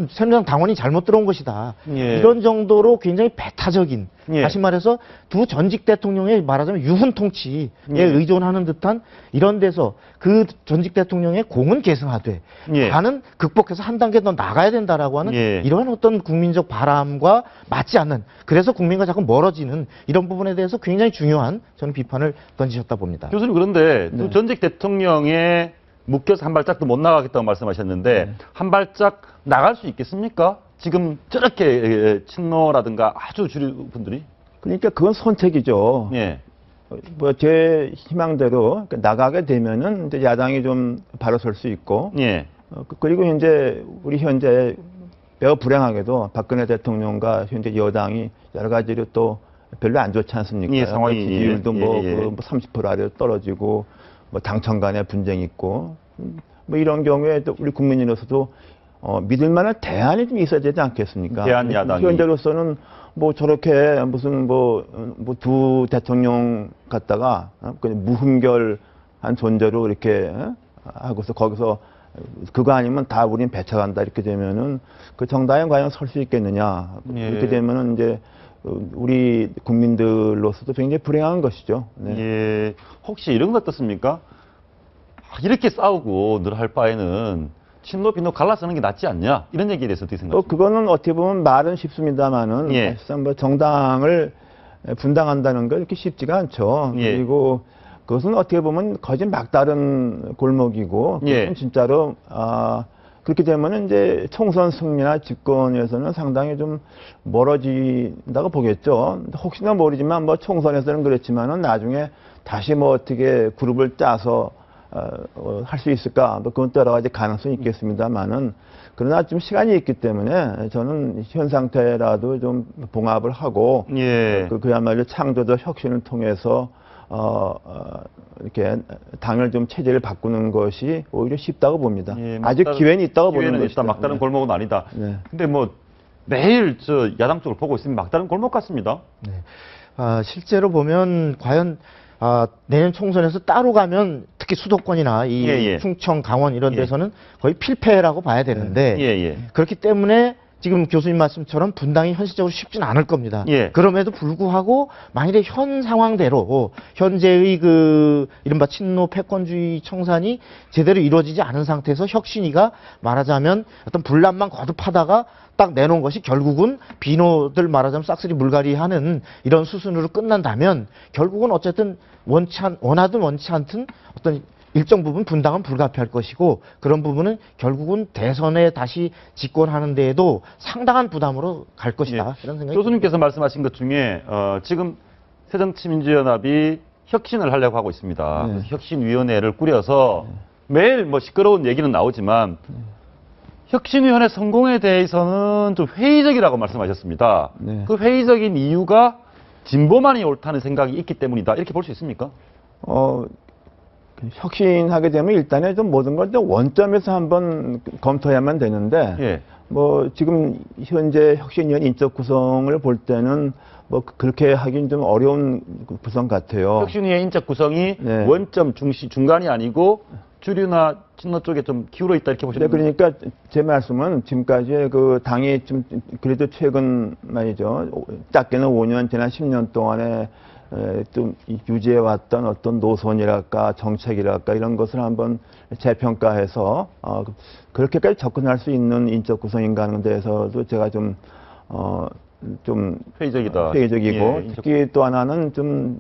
새누리당 당원이 잘못 들어온 것이다. 예. 이런 정도로 굉장히 배타적인, 예. 다시 말해서 두 전직 대통령의 말하자면 유훈 통치에 의존하는 듯한 이런 데서 그 전직 대통령의 공은 계승하되 예. 나는 극복해서 한 단계 더 나가야 된다라고 하는 예. 이러한 어떤 국민적 바람과 맞지 않는, 그래서 국민과 자꾸 멀어지는 이런 부분에 대해서 굉장히 중요한 저는 비판을 던지셨다 봅니다. 교수님 그런데 두 전직 대통령의 묶여서 한 발짝도 못 나가겠다고 말씀하셨는데 한 발짝 나갈 수 있겠습니까? 지금 저렇게 친노라든가 아주 주류 분들이? 그러니까 그건 선택이죠. 예. 뭐 제 희망대로 나가게 되면은 이제 야당이 좀 바로 설 수 있고, 예. 그리고 이제 우리 현재 매우 불행하게도 박근혜 대통령과 현재 여당이 여러 가지로 또 별로 안 좋지 않습니까? 예, 상황이 지지율도 뭐 30% 아래로 떨어지고, 뭐 당청 간에 분쟁이 있고, 뭐 이런 경우에 또 우리 국민으로서도 믿을만한 대안이 좀 있어야 되지 않겠습니까? 대안 야당이. 현재로서는 뭐 저렇게 무슨 뭐 두 대통령 갖다가 그냥 무흠결한 존재로 이렇게 하고서 거기서 그거 아니면 다 우린 배척한다 이렇게 되면은 그 정당에 과연 설 수 있겠느냐. 예. 이렇게 되면은 이제 우리 국민들로서도 굉장히 불행한 것이죠. 네. 예. 혹시 이런 거 어떻습니까? 이렇게 싸우고 늘 할 바에는 친노 비노 갈라서는 게 낫지 않냐? 이런 얘기에 대해서 어떻게 생각하십니까? 그거는 어떻게 보면 말은 쉽습니다만은 예. 사실상 뭐 정당을 분당한다는 건 이렇게 쉽지가 않죠. 예. 그리고 그것은 어떻게 보면 거짓 막다른 골목이고 예. 그것은 진짜로 그렇게 되면 이제 총선 승리나 집권에서는 상당히 좀 멀어진다고 보겠죠. 혹시나 모르지만 뭐 총선에서는 그렇지만은 나중에 다시 뭐 어떻게 그룹을 짜서 할 수 있을까? 뭐 그건 또 여러 가지 가능성이 있겠습니다만은 그러나 좀 시간이 있기 때문에 저는 현 상태라도 좀 봉합을 하고 예. 그야말로 창조적 혁신을 통해서 이렇게 당을 좀 체제를 바꾸는 것이 오히려 쉽다고 봅니다. 예, 아직 기회는 있다고 보는 것이다. 막다른 네. 골목은 아니다. 네. 근데 뭐 매일 저 야당 쪽을 보고 있으면 막다른 골목 같습니다. 네. 실제로 보면 과연 내년 총선에서 따로 가면 특히 수도권이나 이 충청, 강원 이런 데서는 거의 필패라고 봐야 되는데 예. 그렇기 때문에 지금 교수님 말씀처럼 분당이 현실적으로 쉽지는 않을 겁니다. 예. 그럼에도 불구하고 만일에 현 상황대로 현재의 그 이른바 친노 패권주의 청산이 제대로 이루어지지 않은 상태에서 혁신위가 말하자면 어떤 분란만 거듭하다가 딱 내놓은 것이 결국은 비노들 말하자면 싹쓸이 물갈이하는 이런 수순으로 끝난다면 결국은 어쨌든 원하든 원치 않든 어떤 일정 부분 분당은 불가피할 것이고 그런 부분은 결국은 대선에 다시 집권하는 데에도 상당한 부담으로 갈 것이다. 예. 이런 생각이 교수님께서 말씀하신 것 중에 지금 새정치민주연합이 혁신을 하려고 하고 있습니다. 네. 혁신위원회를 꾸려서 매일 뭐 시끄러운 얘기는 나오지만 혁신위원회 성공에 대해서는 좀 회의적이라고 말씀하셨습니다. 네. 그 회의적인 이유가 진보만이 옳다는 생각이 있기 때문이다. 이렇게 볼 수 있습니까? 혁신하게 되면 일단은 좀 모든 걸 좀 원점에서 한번 검토해야만 되는데, 예. 뭐 지금 현재 혁신위원 인적 구성을 볼 때는 뭐 그렇게 하긴 좀 어려운 구성 같아요. 혁신위의 인적 구성이 네. 원점 중간이 아니고 주류나 친노 쪽에 좀 기울어 있다 이렇게 보시면 네, 그러니까 제 말씀은 지금까지 그 당이 좀 그래도 최근 말이죠. 작게는 5년 지난 10년 동안에 좀 유지해왔던 어떤 노선이랄까 정책이랄까 이런 것을 한번 재평가해서 그렇게까지 접근할 수 있는 인적 구성인가 하는 데에서도 제가 좀 회의적이다. 회의적이고 예, 특히 또 하나는 좀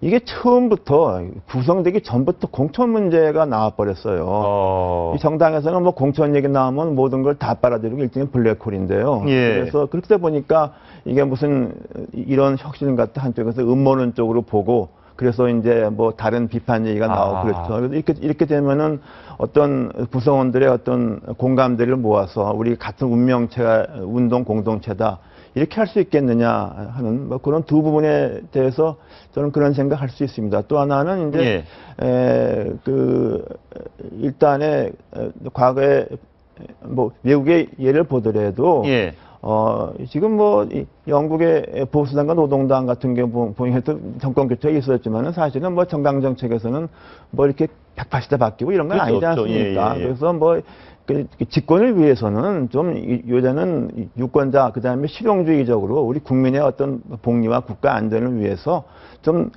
이게 처음부터 구성되기 전부터 공천 문제가 나와버렸어요. 이 정당에서는 뭐 공천 얘기 나오면 모든 걸 다 빨아들이고 일종의 블랙홀인데요. 예. 그래서 그렇게 보니까 이게 무슨 이런 혁신 같은 한쪽에서 음모론 쪽으로 보고 그래서 이제 뭐 다른 비판 얘기가 나오고 그렇죠. 그래서 이렇게 되면은 어떤 구성원들의 어떤 공감대를 모아서 우리 같은 운동 공동체다. 이렇게 할 수 있겠느냐 하는 뭐 그런 두 부분에 대해서 저는 그런 생각할 수 있습니다. 또 하나는 이제 일단에 과거에 뭐 외국의 예를 보더라도 지금 뭐 영국의 보수당과 노동당 같은 경우 보니까 정권 교체가 있었지만은 사실은 뭐 정당 정책에서는 뭐 이렇게 180도 바뀌고 이런 건 아니지 않습니까? 그래서 뭐 그 집권을 위해서는 좀 요새는 유권자 그다음에 실용주의적으로 우리 국민의 어떤 복리와 국가 안전을 위해서 좀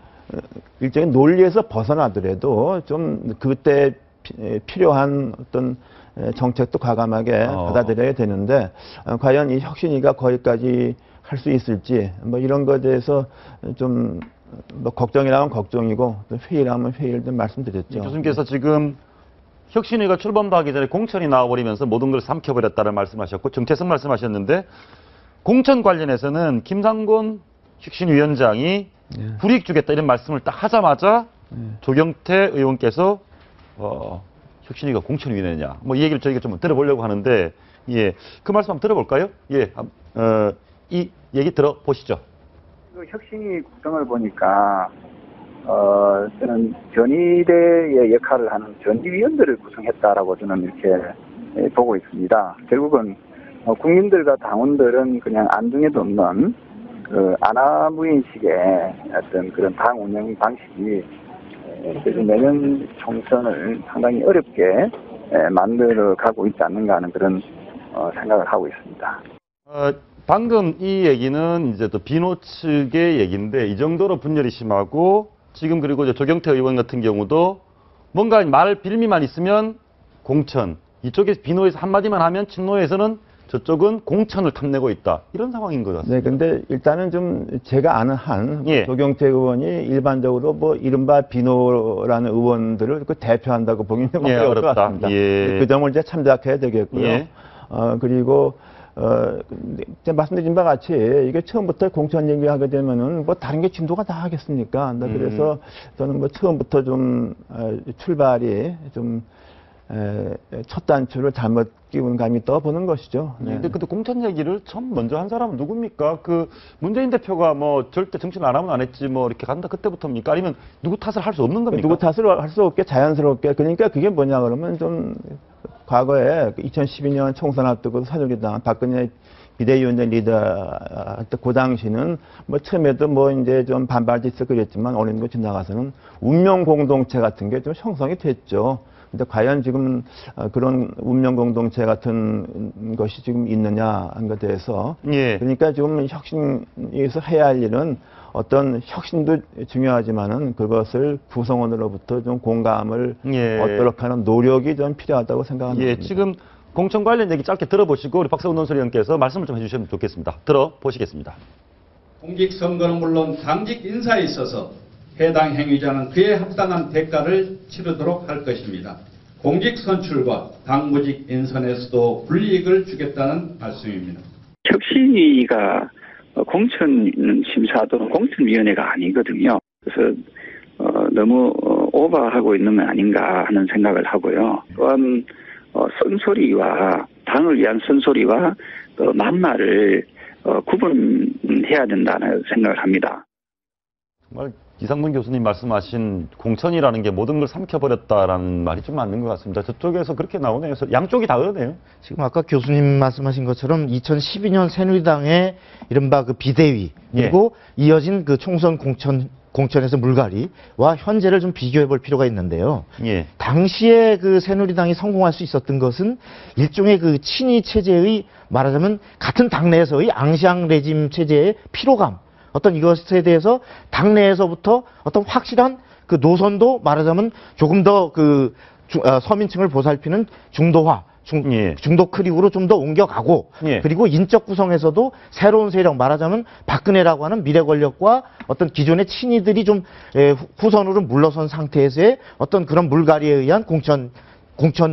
일종의 논리에서 벗어나더라도 좀 그때 필요한 어떤 정책도 과감하게 받아들여야 되는데 과연 이 혁신위가 거기까지 할 수 있을지 뭐 이런 것에 대해서 좀 뭐 걱정이라면 걱정이고 회의라면 회의를 좀 말씀드렸죠. 교수님께서 지금 혁신위가 출범도 하기 전에 공천이 나와버리면서 모든 걸 삼켜버렸다는 말씀하셨고 정체성 말씀하셨는데 공천 관련해서는 김상곤 혁신위원장이 불이익 주겠다 이런 말씀을 딱 하자마자 조경태 의원께서 혁신위가 공천위원회냐 뭐 이 얘기를 저희가 좀 들어보려고 하는데 그 말씀 한번 들어볼까요? 이 얘기 들어보시죠. 그 혁신위 구성을 보니까 저는 전위대의 역할을 하는 전위위원들을 구성했다라고 저는 이렇게 보고 있습니다. 결국은 국민들과 당원들은 그냥 안중에도 없는 그 아나무인식의 어떤 그런 당 운영 방식이 그래서 내년 총선을 상당히 어렵게 만들어 가고 있지 않는가 하는 그런 생각을 하고 있습니다. 방금 이 얘기는 이제 또 비노 측의 얘기인데 이 정도로 분열이 심하고 지금 그리고 이제 조경태 의원 같은 경우도 뭔가 말 빌미만 있으면 공천 이쪽에서 비노에서 한마디만 하면 친노에서는 저쪽은 공천을 탐내고 있다 이런 상황인 것 같습니다. 네, 근데 일단은 좀 제가 아는 한 조경태 의원이 일반적으로 뭐 이른바 비노라는 의원들을 대표한다고 보기는 어려울 것 같습니다. 그 점을 이제 참작해야 되겠고요. 그리고 제가 말씀드린 바와 같이 이게 처음부터 공천 얘기하게 되면은 뭐 다른 게 진도가 다 하겠습니까? 그래서 저는 뭐 처음부터 좀 출발이 좀 첫 단추를 잘못 끼운 감이 떠보는 것이죠. 근데 공천 얘기를 처음 먼저 한 사람은 누굽니까? 그 문재인 대표가 뭐 절대 정치를 안 하면 안 했지 뭐 이렇게 간다 그때부터입니까? 아니면 누구 탓을 할 수 없는 겁니까? 누구 탓을 할 수 없게 자연스럽게 그러니까 그게 뭐냐 그러면 좀 과거에 2012년 총선 앞두고 새누리당 박근혜 비대위원장 리더 그 당시는 뭐 처음에도 뭐 이제 좀 반발도 있었고 그랬지만 어느 정도 지나가서는 운명 공동체 같은 게 좀 형성이 됐죠. 근데 과연 지금 그런 운명 공동체 같은 것이 지금 있느냐 하는 것에 대해서 예. 그러니까 지금 혁신에서 해야 할 일은 어떤 혁신도 중요하지만은 그것을 구성원으로부터 좀 공감을 예. 얻도록 하는 노력이 좀 필요하다고 생각합니다. 예, 지금 공천 관련 얘기 짧게 들어보시고 우리 박세훈 논설위원께서 말씀을 좀 해주시면 좋겠습니다. 들어보시겠습니다. 공직선거는 물론 당직 인사에 있어서 해당 행위자는 그에 합당한 대가를 치르도록 할 것입니다. 공직 선출과 당무직 인선에서도 불이익을 주겠다는 말씀입니다. 혁신위가 공천 심사 또는 공천위원회가 아니거든요. 그래서 너무 오버하고 있는 건 아닌가 하는 생각을 하고요. 또한 쓴소리와 당을 위한 쓴소리와 만말을 구분해야 된다는 생각을 합니다. 정말 이상문 교수님 말씀하신 공천이라는 게 모든 걸 삼켜버렸다라는 말이 좀 맞는 것 같습니다. 저쪽에서 그렇게 나오네요. 양쪽이 다 그러네요. 지금 아까 교수님 말씀하신 것처럼 2012년 새누리당의 이른바 그 비대위 그리고 이어진 그 총선 공천에서 물갈이와 현재를 좀 비교해 볼 필요가 있는데요. 예. 당시에 그 새누리당이 성공할 수 있었던 것은 일종의 그 친위 체제의 말하자면 같은 당내에서의 앙시앙 레짐 체제의 피로감 어떤 이것에 대해서 당내에서부터 어떤 확실한 그 노선도 말하자면 조금 더 그 서민층을 보살피는 중도화 중도 크릭으로 좀 더 옮겨가고 그리고 인적 구성에서도 새로운 세력 말하자면 박근혜라고 하는 미래 권력과 어떤 기존의 친이들이 좀 후선으로 물러선 상태에서의 어떤 그런 물갈이에 의한 공천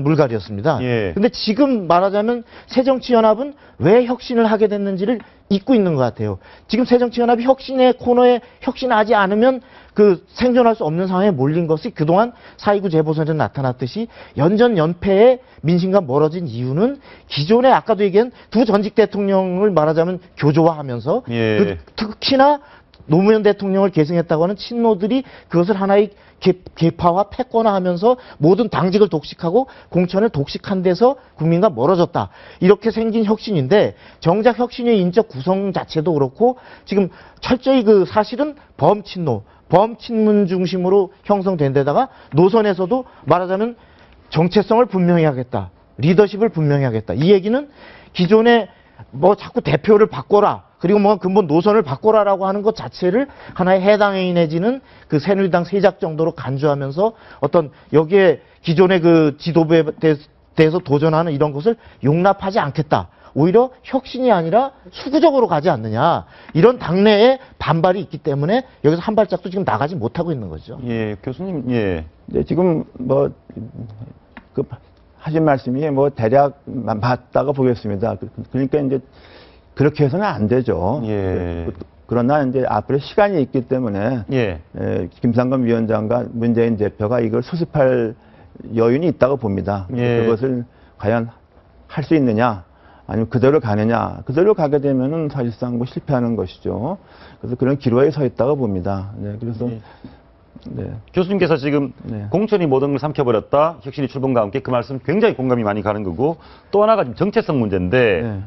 물갈이였습니다. 근데 지금 말하자면 새정치연합은 왜 혁신을 하게 됐는지를 잊고 있는 것 같아요. 지금 새정치연합이 혁신의 코너에 혁신하지 않으면 그 생존할 수 없는 상황에 몰린 것이 그동안 4.29 재보선에 나타났듯이 연전연패에 민심과 멀어진 이유는 기존에 아까도 얘기한 두 전직 대통령을 말하자면 교조화하면서 특히나 노무현 대통령을 계승했다고 하는 친노들이 그것을 하나의 계파와 패권화하면서 모든 당직을 독식하고 공천을 독식한 데서 국민과 멀어졌다. 이렇게 생긴 혁신인데 정작 혁신의 인적 구성 자체도 그렇고 지금 철저히 그 사실은 범친문 중심으로 형성된 데다가 노선에서도 말하자면 정체성을 분명히 하겠다. 리더십을 분명히 하겠다. 이 얘기는 기존에 뭐 자꾸 대표를 바꿔라. 그리고 뭐 근본 노선을 바꿔라라고 하는 것 자체를 하나의 해당행위 내지는 그 새누리당 세작 정도로 간주하면서 어떤 여기에 기존의 그 지도부에 대해서 도전하는 이런 것을 용납하지 않겠다. 오히려 혁신이 아니라 수구적으로 가지 않느냐. 이런 당내에 반발이 있기 때문에 여기서 한 발짝도 지금 나가지 못하고 있는 거죠. 예, 교수님, 예. 네, 지금 하신 말씀이 대략 맞다고 보겠습니다. 그러니까 이제 그렇게 해서는 안 되죠. 그러나 이제 앞으로 시간이 있기 때문에 김상검 위원장과 문재인 대표가 이걸 수습할 여유는 있다고 봅니다. 그것을 과연 할 수 있느냐, 아니면 그대로 가느냐. 그대로 가게 되면은 사실상 실패하는 것이죠. 그래서 그런 기로에 서 있다고 봅니다. 그래서 교수님께서 지금 공천이 모든 걸 삼켜버렸다. 혁신이 출범과 함께 그 말씀 굉장히 공감이 많이 가는 거고 또 하나가 지금 정체성 문제인데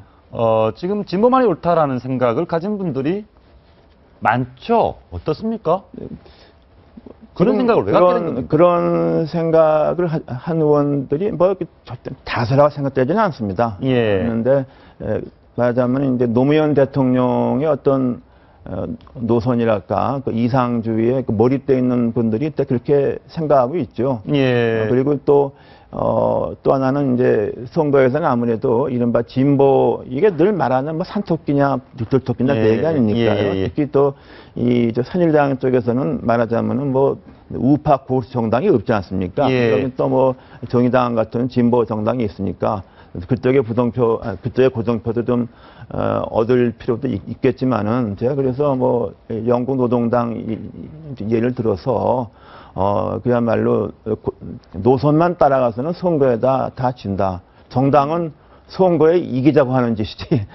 지금 진보만이 옳다라는 생각을 가진 분들이 많죠. 어떻습니까? 그런 생각을 왜 갖게 된 겁니까? 그런 생각을 한 의원들이 다수라고 생각되지는 않습니다. 그런데 말하자면 이제 노무현 대통령의 어떤 노선이랄까 그 이상주의에 그 몰입되어 있는 분들이 그렇게 생각하고 있죠. 그리고 또 하나는 이제 선거에서는 아무래도 이른바 진보, 이게 늘 말하는 산토끼냐, 들토끼냐 그 얘기 아닙니까요? 특히 또 저 새누리당 쪽에서는 말하자면은 우파 보수 정당이 없지 않습니까? 여기 또 정의당 같은 진보 정당이 있으니까 그쪽의 그쪽의 고정표도 좀 얻을 필요도 있겠지만은 제가 그래서 영국 노동당 예를 들어서 그야말로 노선만 따라가서는 선거에다 다 진다. 정당은 선거에 이기자고 하는 짓이지.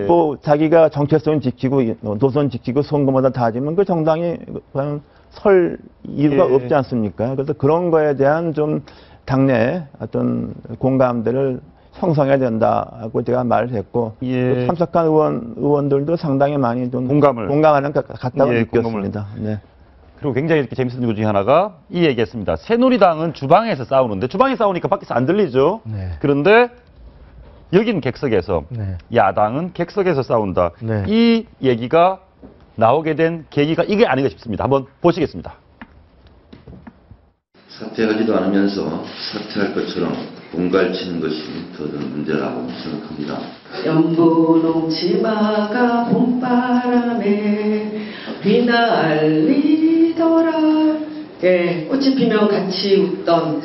또 자기가 정체성 지키고 노선 지키고 선거마다 다 지면 그 정당이 과연 설 이유가 없지 않습니까? 그래서 그런 거에 대한 좀 당내 어떤 공감대를 형성해야 된다고 제가 말을 했고 참석한 의원들도 상당히 많이 좀 공감하는 것 같다고 느꼈습니다. 그리고 굉장히 이렇게 재밌었던 것 중에 하나가 이 얘기했습니다. 새누리당은 주방에서 싸우는데 주방에 싸우니까 밖에서 안 들리죠. 네. 그런데 여기는 객석에서 네. 야당은 객석에서 싸운다. 네. 이 얘기가 나오게 된 계기가 이게 아닌가 싶습니다. 한번 보시겠습니다. 사퇴하지도 않으면서 사퇴할 것처럼 공갈치는 것이 더 큰 문제라고 생각합니다. 연분홍 치마가 봄바람에 휘날리더라. 예, 꽃이 피면 같이 웃던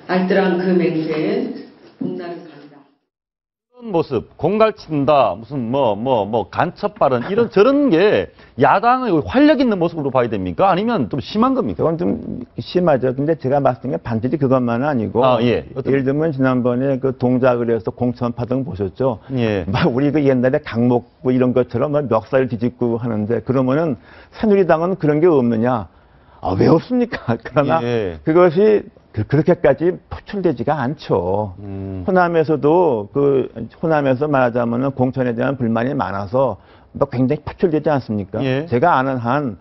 알뜰한 그 맹세엔 봄날은 간다. 이런 모습, 공갈친다, 무슨 간첩 발언 이런 저런 게 야당의 활력 있는 모습으로 봐야 됩니까? 아니면 좀 심한 겁니까? 그건 좀 심하죠. 근데 제가 봤을 때 반드시 그것만은 아니고 예를 들면 지난번에 그 동작을 해서 공천파 등 보셨죠? 예. 막 우리 그 옛날에 강목부 이런 것처럼 막 멱살 뒤집고 하는데 그러면은 새누리당은 그런 게 없느냐? 아, 왜 없습니까? 그러나 그것이 그렇게까지 표출되지가 않죠. 호남에서도 호남에서 말하자면은 공천에 대한 불만이 많아서 막 굉장히 표출되지 않습니까? 제가 아는 한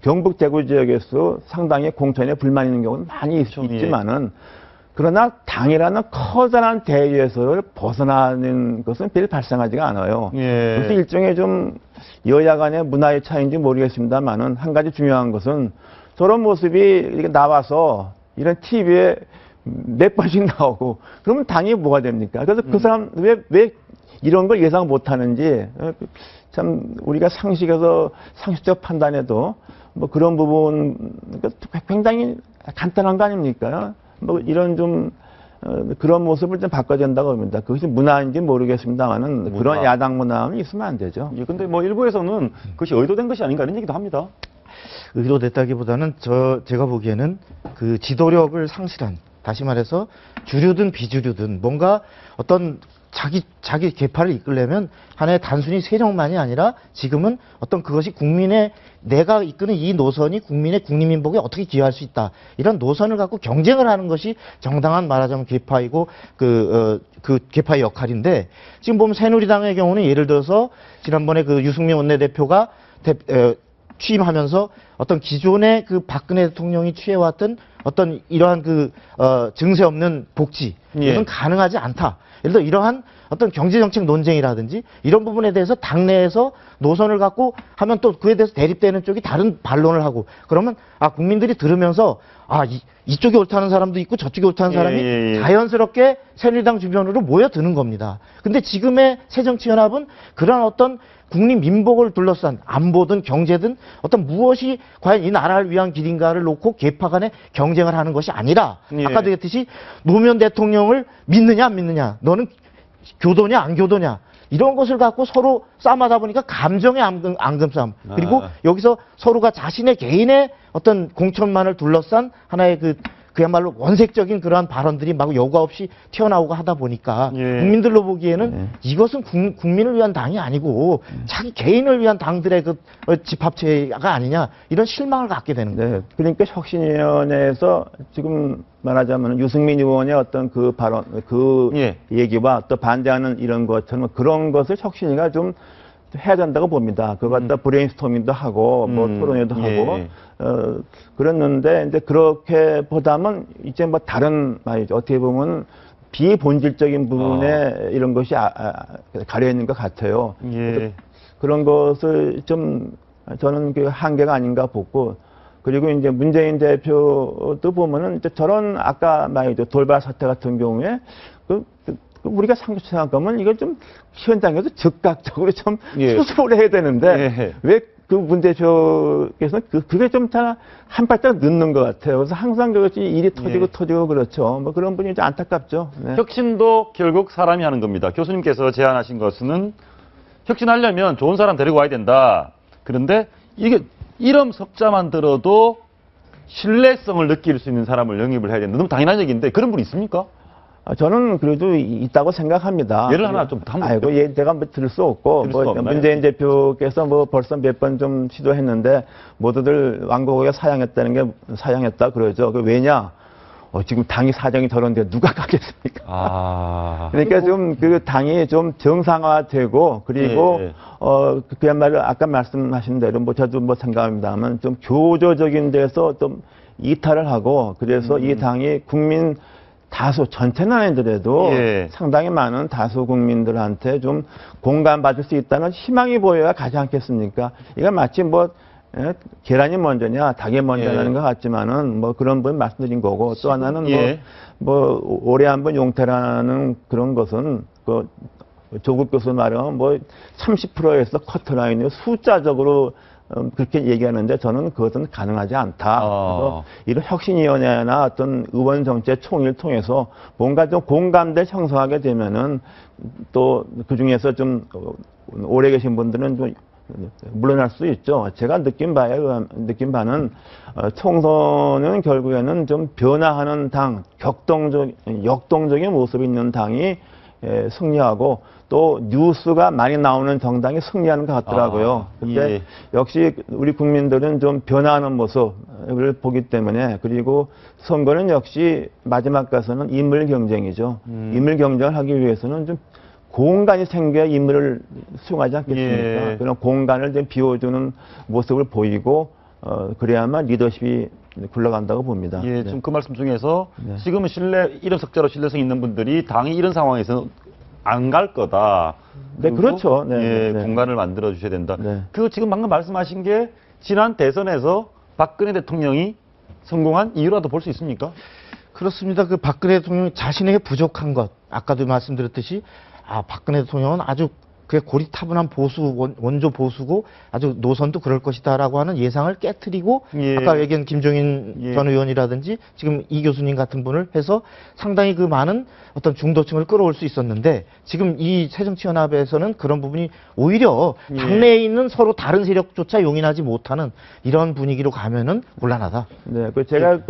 경북 대구 지역에서 상당히 공천에 불만 있는 경우는 많이 있지만은 그러나 당이라는 커다란 대의에서 벗어나는 것은 별 발생하지가 않아요. 그래서 일종의 좀 여야 간의 문화의 차이인지 모르겠습니다만은 한 가지 중요한 것은 저런 모습이 이렇게 나와서 이런 TV에 몇 번씩 나오고 그러면 당이 뭐가 됩니까? 그래서 그 사람 왜 이런 걸 예상 못 하는지 참 우리가 상식적 판단에도 뭐 그런 부분 굉장히 간단한 거 아닙니까? 뭐 이런 좀 그런 모습을 좀 바꿔야 된다고 합니다. 그것이 문화인지 모르겠습니다만은 그런 야당 문화는 있으면 안 되죠. 근데 뭐 일부에서는 그것이 의도된 것이 아닌가 이런 얘기도 합니다. 의도됐다기보다는 제가 보기에는 그 지도력을 상실한, 다시 말해서 주류든 비주류든 뭔가 어떤 자기 계파를 이끌려면 하나의 단순히 세력만이 아니라 지금은 어떤 그것이 내가 이끄는 이 노선이 국민민복에 어떻게 기여할 수 있다. 이런 노선을 갖고 경쟁을 하는 것이 정당한 말하자면 계파이고 그 계파의 역할인데 지금 보면 새누리당의 경우는 예를 들어서 지난번에 그 유승민 원내대표가 취임하면서 어떤 기존의 그 박근혜 대통령이 취해왔던 어떤 이러한 증세 없는 복지, 이건 가능하지 않다. 예를 들어 이러한 어떤 경제정책 논쟁이라든지 이런 부분에 대해서 당내에서 노선을 갖고 하면 또 그에 대해서 대립되는 쪽이 다른 반론을 하고 그러면 국민들이 들으면서 이쪽이 옳다는 사람도 있고 저쪽이 옳다는 사람이 자연스럽게 새누리당 주변으로 모여드는 겁니다. 근데 지금의 새정치연합은 그런 어떤 국민 민복을 둘러싼 안보든 경제든 어떤 무엇이 과연 이 나라를 위한 길인가를 놓고 계파 간의 경쟁을 하는 것이 아니라 아까도 얘기했듯이 노무현 대통령을 믿느냐 안 믿느냐, 너는 교도냐 안 교도냐, 이런 것을 갖고 서로 싸움하다 보니까 감정의 앙금싸움, 그리고 여기서 서로가 자신의 개인의 어떤 공천만을 둘러싼 하나의 그야말로 원색적인 그러한 발언들이 막 여과 없이 튀어나오고 하다 보니까 국민들로 보기에는 이것은 국민을 위한 당이 아니고 자기 개인을 위한 당들의 집합체가 아니냐, 이런 실망을 갖게 되는 거예요. 그러니까 혁신위원회에서 지금 말하자면 유승민 의원의 어떤 그 발언, 얘기와 또 반대하는 이런 것처럼 그런 것을 혁신위가 좀 해야 된다고 봅니다. 그거 갖다 브레인스토밍도 하고 뭐 토론회도 하고 그랬는데 이제 그렇게 보다면 이제 뭐 다른 말이죠. 어떻게 보면 비본질적인 부분에 이런 것이 가려 있는 것 같아요. 그런 것을 좀 저는 그 한계가 아닌가 보고, 그리고 이제 문재인 대표도 보면은 이제 저런 아까 말이죠. 돌발 사태 같은 경우에 우리가 생각하면 이거 좀 현장에서 즉각적으로 좀 수습을 해야 되는데 왜 그 문 대표께서는 그게 좀 한 발짝 늦는 것 같아요. 그래서 항상 그것이 일이 터지고 그렇죠. 뭐 그런 분이 좀 안타깝죠. 혁신도 결국 사람이 하는 겁니다. 교수님께서 제안하신 것은 혁신하려면 좋은 사람 데리고 와야 된다. 그런데 이게 이름 석자만 들어도 신뢰성을 느낄 수 있는 사람을 영입을 해야 된다. 너무 당연한 얘기인데 그런 분 있습니까? 저는 그래도 있다고 생각합니다. 예를 하나 좀 제가 뭐 들을 수 없고, 문재인 대표께서 뭐 벌써 몇 번 좀 시도했는데, 모두들 왕국에 사양했다 그러죠. 왜냐? 지금 당이 사정이 저런데 누가 가겠습니까? 그러니까 좀 그 당이 좀 정상화되고 그리고 그야말로 아까 말씀하신 대로 뭐 저도 뭐 생각합니다만 좀 교조적인 데서 좀 이탈을 하고 그래서 이 당이 국민 다수 전체는 아니더라도 상당히 많은 다수 국민들한테 좀 공감받을 수 있다는 희망이 보여야 가지 않겠습니까? 이거 마치 뭐 계란이 먼저냐 닭이 먼저냐는 것 같지만은 뭐 그런 분 말씀드린 거고 또 하나는 뭐 올해 한번 용태라는 그런 것은 그 조국 교수 말은 뭐 30%에서 커트라인이 숫자적으로 그렇게 얘기하는데 저는 그것은 가능하지 않다. 그래서 이런 혁신위원회나 어떤 의원 정책 총회를 통해서 뭔가 좀 공감대 형성하게 되면은 또 그 중에서 좀 오래 계신 분들은 좀 물러날 수 있죠. 제가 느낀 바는 총선은 결국에는 좀 변화하는 당, 역동적인 모습이 있는 당이 승리하고 또 뉴스가 많이 나오는 정당이 승리하는 것 같더라고요. 근데 역시 우리 국민들은 좀 변화하는 모습을 보기 때문에 그리고 선거는 역시 마지막 가서는 인물 경쟁이죠. 인물 경쟁을 하기 위해서는 좀 공간이 생겨야 인물을 수용하지 않겠습니까? 그런 공간을 좀 비워주는 모습을 보이고 그래야만 리더십이 굴러간다고 봅니다. 지금 그 말씀 중에서 지금은 이런 석자로 신뢰성 있는 분들이 당이 이런 상황에서 안 갈 거다. 네, 그렇죠. 공간을 만들어 주셔야 된다. 그 지금 방금 말씀하신 게 지난 대선에서 박근혜 대통령이 성공한 이유라도 볼 수 있습니까? 그렇습니다. 그 박근혜 대통령이 자신에게 부족한 것, 아까도 말씀드렸듯이 박근혜 대통령은 아주 그 고리타분한 원조 보수고 아주 노선도 그럴 것이다라고 하는 예상을 깨트리고 아까 얘기한 김종인 전 의원이라든지 지금 이 교수님 같은 분을 해서 상당히 그 많은 어떤 중도층을 끌어올 수 있었는데 지금 이 새정치연합에서는 그런 부분이 오히려 당내에 있는 서로 다른 세력조차 용인하지 못하는 이런 분위기로 가면은 곤란하다. 네, 제가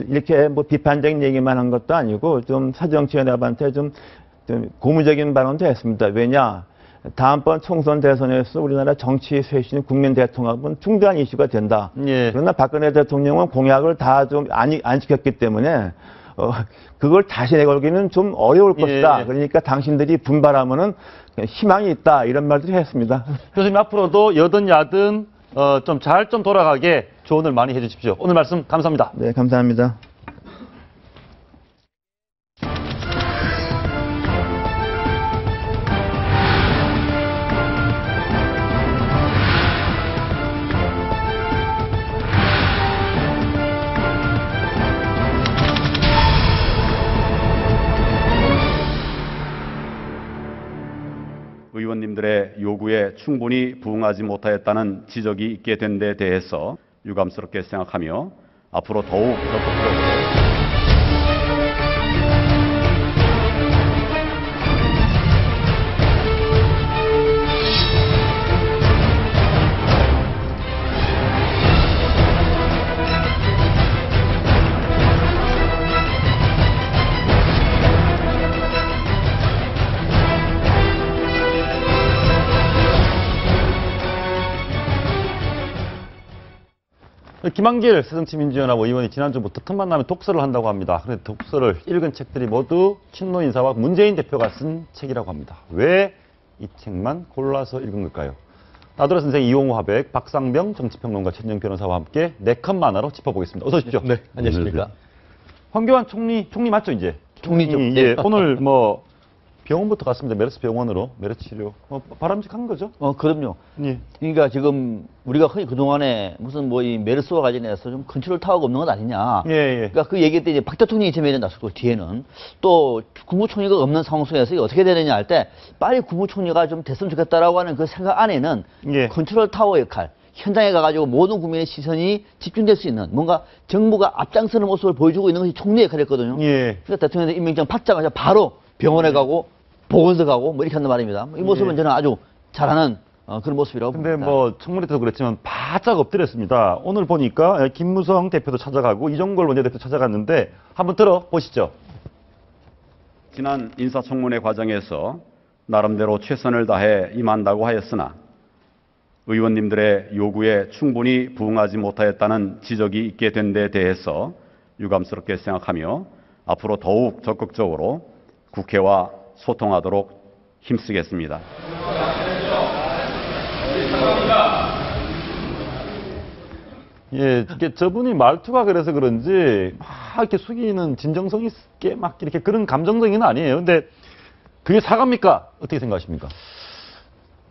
이렇게 뭐 비판적인 얘기만 한 것도 아니고 좀 새정치연합한테 좀 고무적인 발언도 했습니다. 왜냐? 다음번 총선 대선에서 우리나라 정치 쇄신이 국민 대통합은 중대한 이슈가 된다. 그러나 박근혜 대통령은 공약을 다 좀 안 지켰기 때문에 그걸 다시 내걸기는 좀 어려울 것이다. 그러니까 당신들이 분발하면은 희망이 있다. 이런 말들을 했습니다. 교수님 앞으로도 여든 야든 좀 잘 돌아가게 조언을 많이 해주십시오. 오늘 말씀 감사합니다. 네, 감사합니다. 의원님들의 요구에 충분히 부응하지 못하였다는 지적이 있게 된 데 대해서 유감스럽게 생각하며 앞으로 더욱 적극적으로 김한길 새정치민주연합 의원이 지난주부터 틈만 나면 독서를 한다고 합니다. 그런데 독서를 읽은 책들이 모두 친노 인사와 문재인 대표가 쓴 책이라고 합니다. 왜 이 책만 골라서 읽은 걸까요? 나도라 선생, 이용우 화백, 박상병 정치평론가, 최진영 변호사와 함께 4컷 만화로 짚어보겠습니다. 어서 오십시오. 네, 안녕하십니까. 황교안 총리 맞죠, 이제? 총리죠. 예, 오늘 뭐 병원부터 갔습니다. 메르스 병원으로 메르스 치료. 바람직한 거죠? 그럼요. 그러니까 지금 우리가 흔히 그동안에 무슨 뭐 이 메르스와 관련해서 좀 컨트롤 타워가 없는 것 아니냐. 그러니까 그 얘기 때 이제 박 대통령이 처음에 나섰고 뒤에는 또 국무총리가 없는 상황 속에서 이게 어떻게 되느냐 할 때 빨리 국무총리가 좀 됐으면 좋겠다라고 하는 그 생각 안에는 컨트롤 타워 역할. 현장에 가가지고 모든 국민의 시선이 집중될 수 있는 뭔가 정부가 앞장서는 모습을 보여주고 있는 것이 총리 역할이었거든요. 그러니까 대통령의 임명장 받자마자 바로 병원에 가고 보건소 가고 뭐 이렇게 한단 말입니다. 이 모습은 저는 아주 잘하는 그런 모습이라고 봅니다. 근데 뭐 청문회 때도 그랬지만 바짝 엎드렸습니다. 오늘 보니까 김무성 대표도 찾아가고 이종걸 원내대표 찾아갔는데 한번 들어보시죠. 지난 인사청문회 과정에서 나름대로 최선을 다해 임한다고 하였으나 의원님들의 요구에 충분히 부응하지 못하였다는 지적이 있게 된 데 대해서 유감스럽게 생각하며 앞으로 더욱 적극적으로 국회와 소통하도록 힘쓰겠습니다. 예, 이게 저분이 말투가 그래서 그런지 막 이렇게 숙이는 진정성 있게 막 이렇게 그런 감정적인 아니에요. 근데 그게 사과입니까? 어떻게 생각하십니까?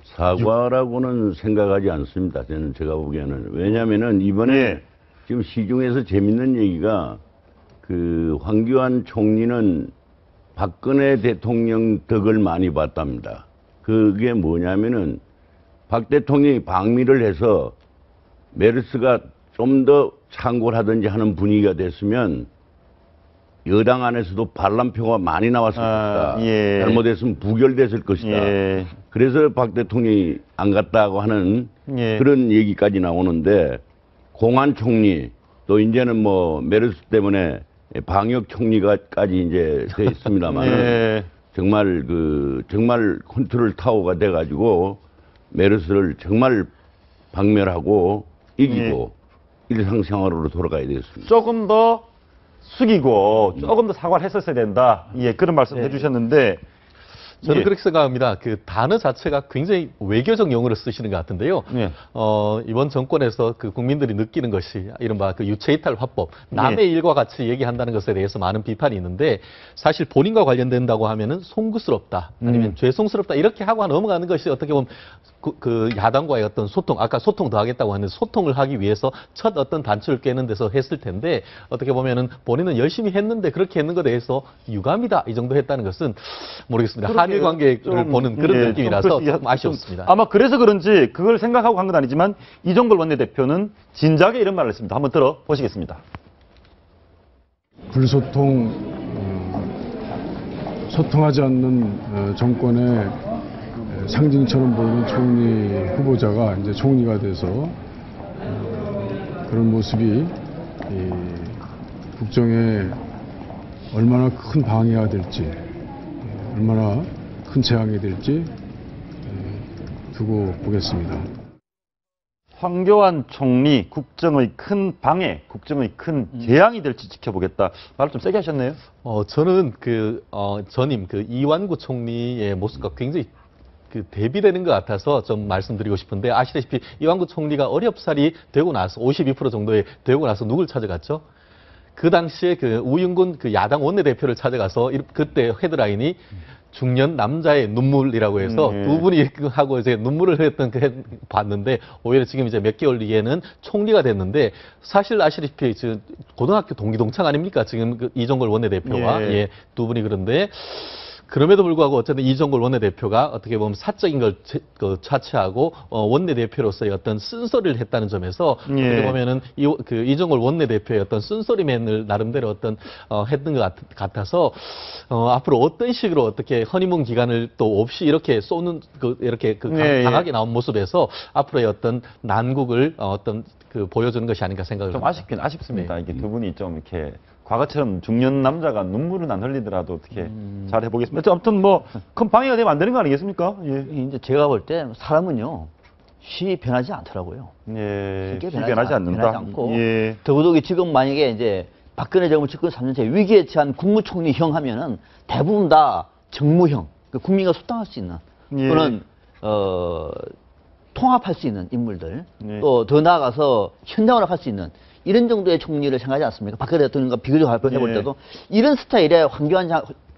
사과라고는 생각하지 않습니다. 저는 제가 보기에는. 왜냐면은 이번에 지금 시중에서 재밌는 얘기가 그 황교안 총리는 박근혜 대통령 덕을 많이 봤답니다. 그게 뭐냐면은 박 대통령이 방미를 해서 메르스가 좀 더 창궐 하든지 하는 분위기가 됐으면 여당 안에서도 반란표가 많이 나왔을 것이다. 잘못했으면 부결됐을 것이다. 그래서 박 대통령이 안 갔다고 하는 그런 얘기까지 나오는데 공안 총리 또 이제는 뭐 메르스 때문에 방역 총리가까지 이제 돼 있습니다만 정말 컨트롤 타워가 돼가지고 메르스를 정말 박멸하고 이기고 일상생활로 돌아가야 되겠습니다. 조금 더 숙이고 조금 더 사과를 했었어야 된다. 예, 그런 말씀 해주셨는데 저는 그렇게 생각합니다. 그 단어 자체가 굉장히 외교적 용어를 쓰시는 것 같은데요. 이번 정권에서 그 국민들이 느끼는 것이 이른바 그 유체이탈 화법, 남의 일과 같이 얘기한다는 것에 대해서 많은 비판이 있는데 사실 본인과 관련된다고 하면은 송구스럽다, 아니면 죄송스럽다 이렇게 하고 넘어가는 것이 어떻게 보면 그 야당과의 어떤 소통, 아까 소통 더 하겠다고 하는데 소통을 하기 위해서 첫 어떤 단추를 깨는 데서 했을 텐데 어떻게 보면은 본인은 열심히 했는데 그렇게 했는 것에 대해서 유감이다 이 정도 했다는 것은 모르겠습니다. 한일 관계를 보는 그런 느낌이라서 좀 아쉬웠습니다. 아마 그래서 그런지 그걸 생각하고 한 건 아니지만 이종걸 원내대표는 진작에 이런 말을 했습니다. 한번 들어보시겠습니다. 불소통, 소통하지 않는 정권의 상징처럼 보이는 총리 후보자가 이제 총리가 돼서 그런 모습이 국정에 얼마나 큰 방해가 될지, 얼마나 큰 재앙이 될지 두고 보겠습니다. 황교안 총리 국정의 큰 방해, 국정의 큰 재앙이 될지 지켜보겠다. 말을 좀 세게 하셨네요. 저는 전임 이완구 총리의 모습과 굉장히 대비되는 것 같아서 좀 말씀드리고 싶은데 아시다시피 이완구 총리가 어렵사리 되고 나서 52% 정도에 되고 나서 누굴 찾아갔죠? 그 당시에 우윤근 야당 원내대표를 찾아가서 그때 헤드라인이 중년 남자의 눈물이라고 해서 두 분이 하고 이제 눈물을 흘렸던 봤는데 오히려 지금 이제 몇 개월 뒤에는 총리가 됐는데 사실 아시다시피 지금 고등학교 동기 동창 아닙니까? 지금 이종걸 원내대표와 두 분이 그런데 그럼에도 불구하고 어쨌든 이종걸 원내대표가 어떻게 보면 사적인 걸 차치하고 원내대표로서의 어떤 쓴소리를 했다는 점에서 어떻게 보면은 이종걸 원내대표의 어떤 쓴소리맨을 나름대로 어떤 했던 것 같아서 앞으로 어떤 식으로 어떻게 허니문 기간을 또 없이 이렇게 쏘는 이렇게 강하게 나온 모습에서 앞으로의 어떤 난국을 보여주는 것이 아닌가 생각을 좀 아쉽습니다. 이게 두 분이 좀 이렇게 과거처럼 중년 남자가 눈물은 안 흘리더라도 어떻게 잘 해보겠습니다. 아무튼 뭐 큰 방해가 되면 안 되는 거 아니겠습니까? 이제 제가 볼 때 사람은요 쉽게 변하지 않더라고요. 쉽게 변하지 않는다. 변하지 않고 더구더기 지금 만약에 이제 박근혜 정부 집권 3년째 위기에 처한 국무총리형 하면은 대부분 다 정무형, 국민과 소통할 수 있는 또는 통합할 수 있는 인물들, 또 더 나아가서 현장으로 할 수 있는 이런 정도의 총리를 생각하지 않습니까? 박근혜 대통령과 비교해볼 때도 이런 스타일의 황교안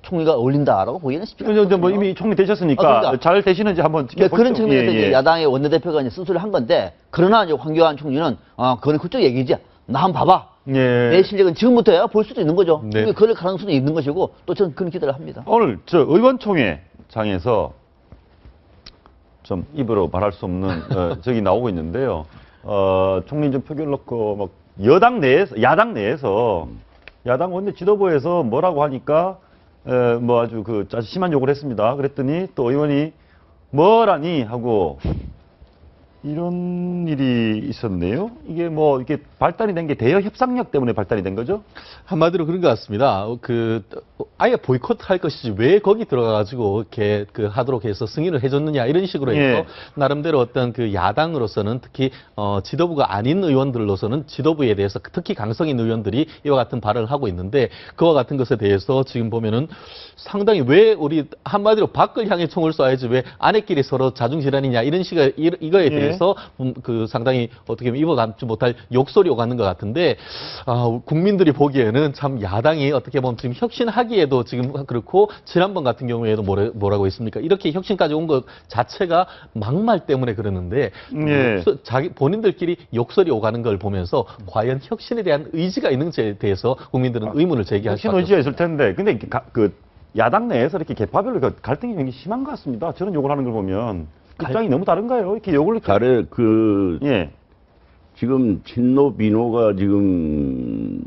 총리가 어울린다라고 보기에는 쉽지 않습니다. 뭐 이미 총리 되셨으니까 그러니까, 잘 되시는지 한번 지켜보시죠. 그런 측면에서 이제 야당의 원내대표가 이제 쓴소리를 한 건데 그러나 이제 황교안 총리는 그건 그쪽 얘기지. 나 한번 봐봐. 내 실력은 지금부터야 볼 수도 있는 거죠. 그럴 가능성도 있는 것이고 또 저는 그런 기대를 합니다. 오늘 의원총회장에서 좀 입으로 말할 수 없는 적이 나오고 있는데요. 총리 좀 표결 넣고 막 야당 내에서 야당 원내 지도부에서 뭐라고 하니까 뭐 아주 아주 심한 욕을 했습니다. 그랬더니 또 의원이 뭐라니 하고 이런 일이 있었네요. 이게 뭐 이게 발달이 된 게 대여 협상력 때문에 발달이 된 거죠? 한마디로 그런 것 같습니다. 아예 보이콧할 것이지 왜 거기 들어가가지고 이렇게 그 하도록 해서 승인을 해줬느냐 이런 식으로 해서 예. 나름대로 어떤 그 야당으로서는 특히 지도부가 아닌 의원들로서는 지도부에 대해서 특히 강성 있는 의원들이 이와 같은 발언을 하고 있는데 그와 같은 것에 대해서 지금 보면은 상당히 왜 우리 한마디로 밖을 향해 총을 쏴야지 왜 아내끼리 서로 자중질환이냐 이런 식의 이거에 대해서 그 상당히 어떻게 보면 입어감지 못할 욕설이 오가는 것 같은데 국민들이 보기에는 참 야당이 어떻게 보면 지금 혁신하기에도 지금 그렇고 지난번 같은 경우에도 뭐라고 했습니까? 이렇게 혁신까지 온 것 자체가 막말 때문에 그러는데 자기 본인들끼리 욕설이 오가는 걸 보면서 과연 혁신에 대한 의지가 있는지에 대해서 국민들은 의문을 제기할 수 혁신 의지가 있을 텐데 근데 그 야당 내에서 이렇게 계파별로 갈등이 굉장히 심한 것 같습니다. 저는 욕을 하는 걸 보면 입장이 너무 다른가요? 이렇게 욕을 지금 친노 비노가 지금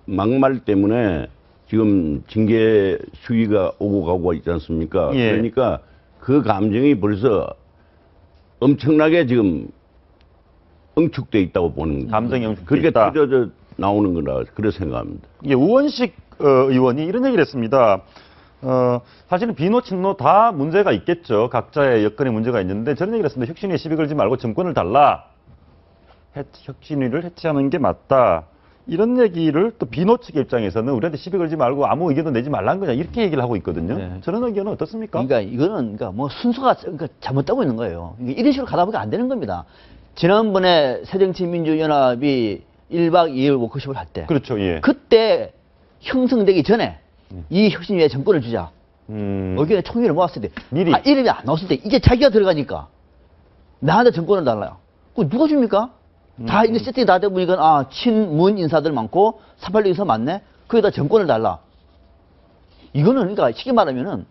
막말 때문에 지금 징계 수위가 오고 가고 있지 않습니까? 그러니까 그 감정이 벌써 엄청나게 지금 응축돼 있다고 보는 거죠. 감정이 응축돼 그렇게 있다. 터져져 나오는 거라 그렇게 생각합니다. 우원식 의원이 이런 얘기를 했습니다. 사실은 비노, 친노 다 문제가 있겠죠. 각자의 여건에 문제가 있는데 저런 얘기를 했습니다. 혁신위에 시비 걸지 말고 정권을 달라. 혁신위를 해체하는 게 맞다. 이런 얘기를 또 비노 측의 입장에서는 우리한테 시비 걸지 말고 아무 의견도 내지 말라는 거냐 이렇게 얘기를 하고 있거든요. 네. 저런 의견은 어떻습니까? 그러니까 이거는 뭐 순서가 잘못되고 있는 거예요. 이런 식으로 가다 보니까 안 되는 겁니다. 지난번에 새정치민주연합이 1박 2일 워크숍을 할 때, 그렇죠, 예. 그때 형성되기 전에 이 혁신위에 정권을 주자. 의견의 총회를 모았을 때, 미리 이름이 안 나왔을 때 이제 자기가 들어가니까 나한테 정권을 달라요. 그거 누가 줍니까? 다 이제 세팅이 다 되고 보니까 친문 인사들 많고 486 인사 많네. 거기다 정권을 달라. 이거는 그러니까 쉽게 말하면은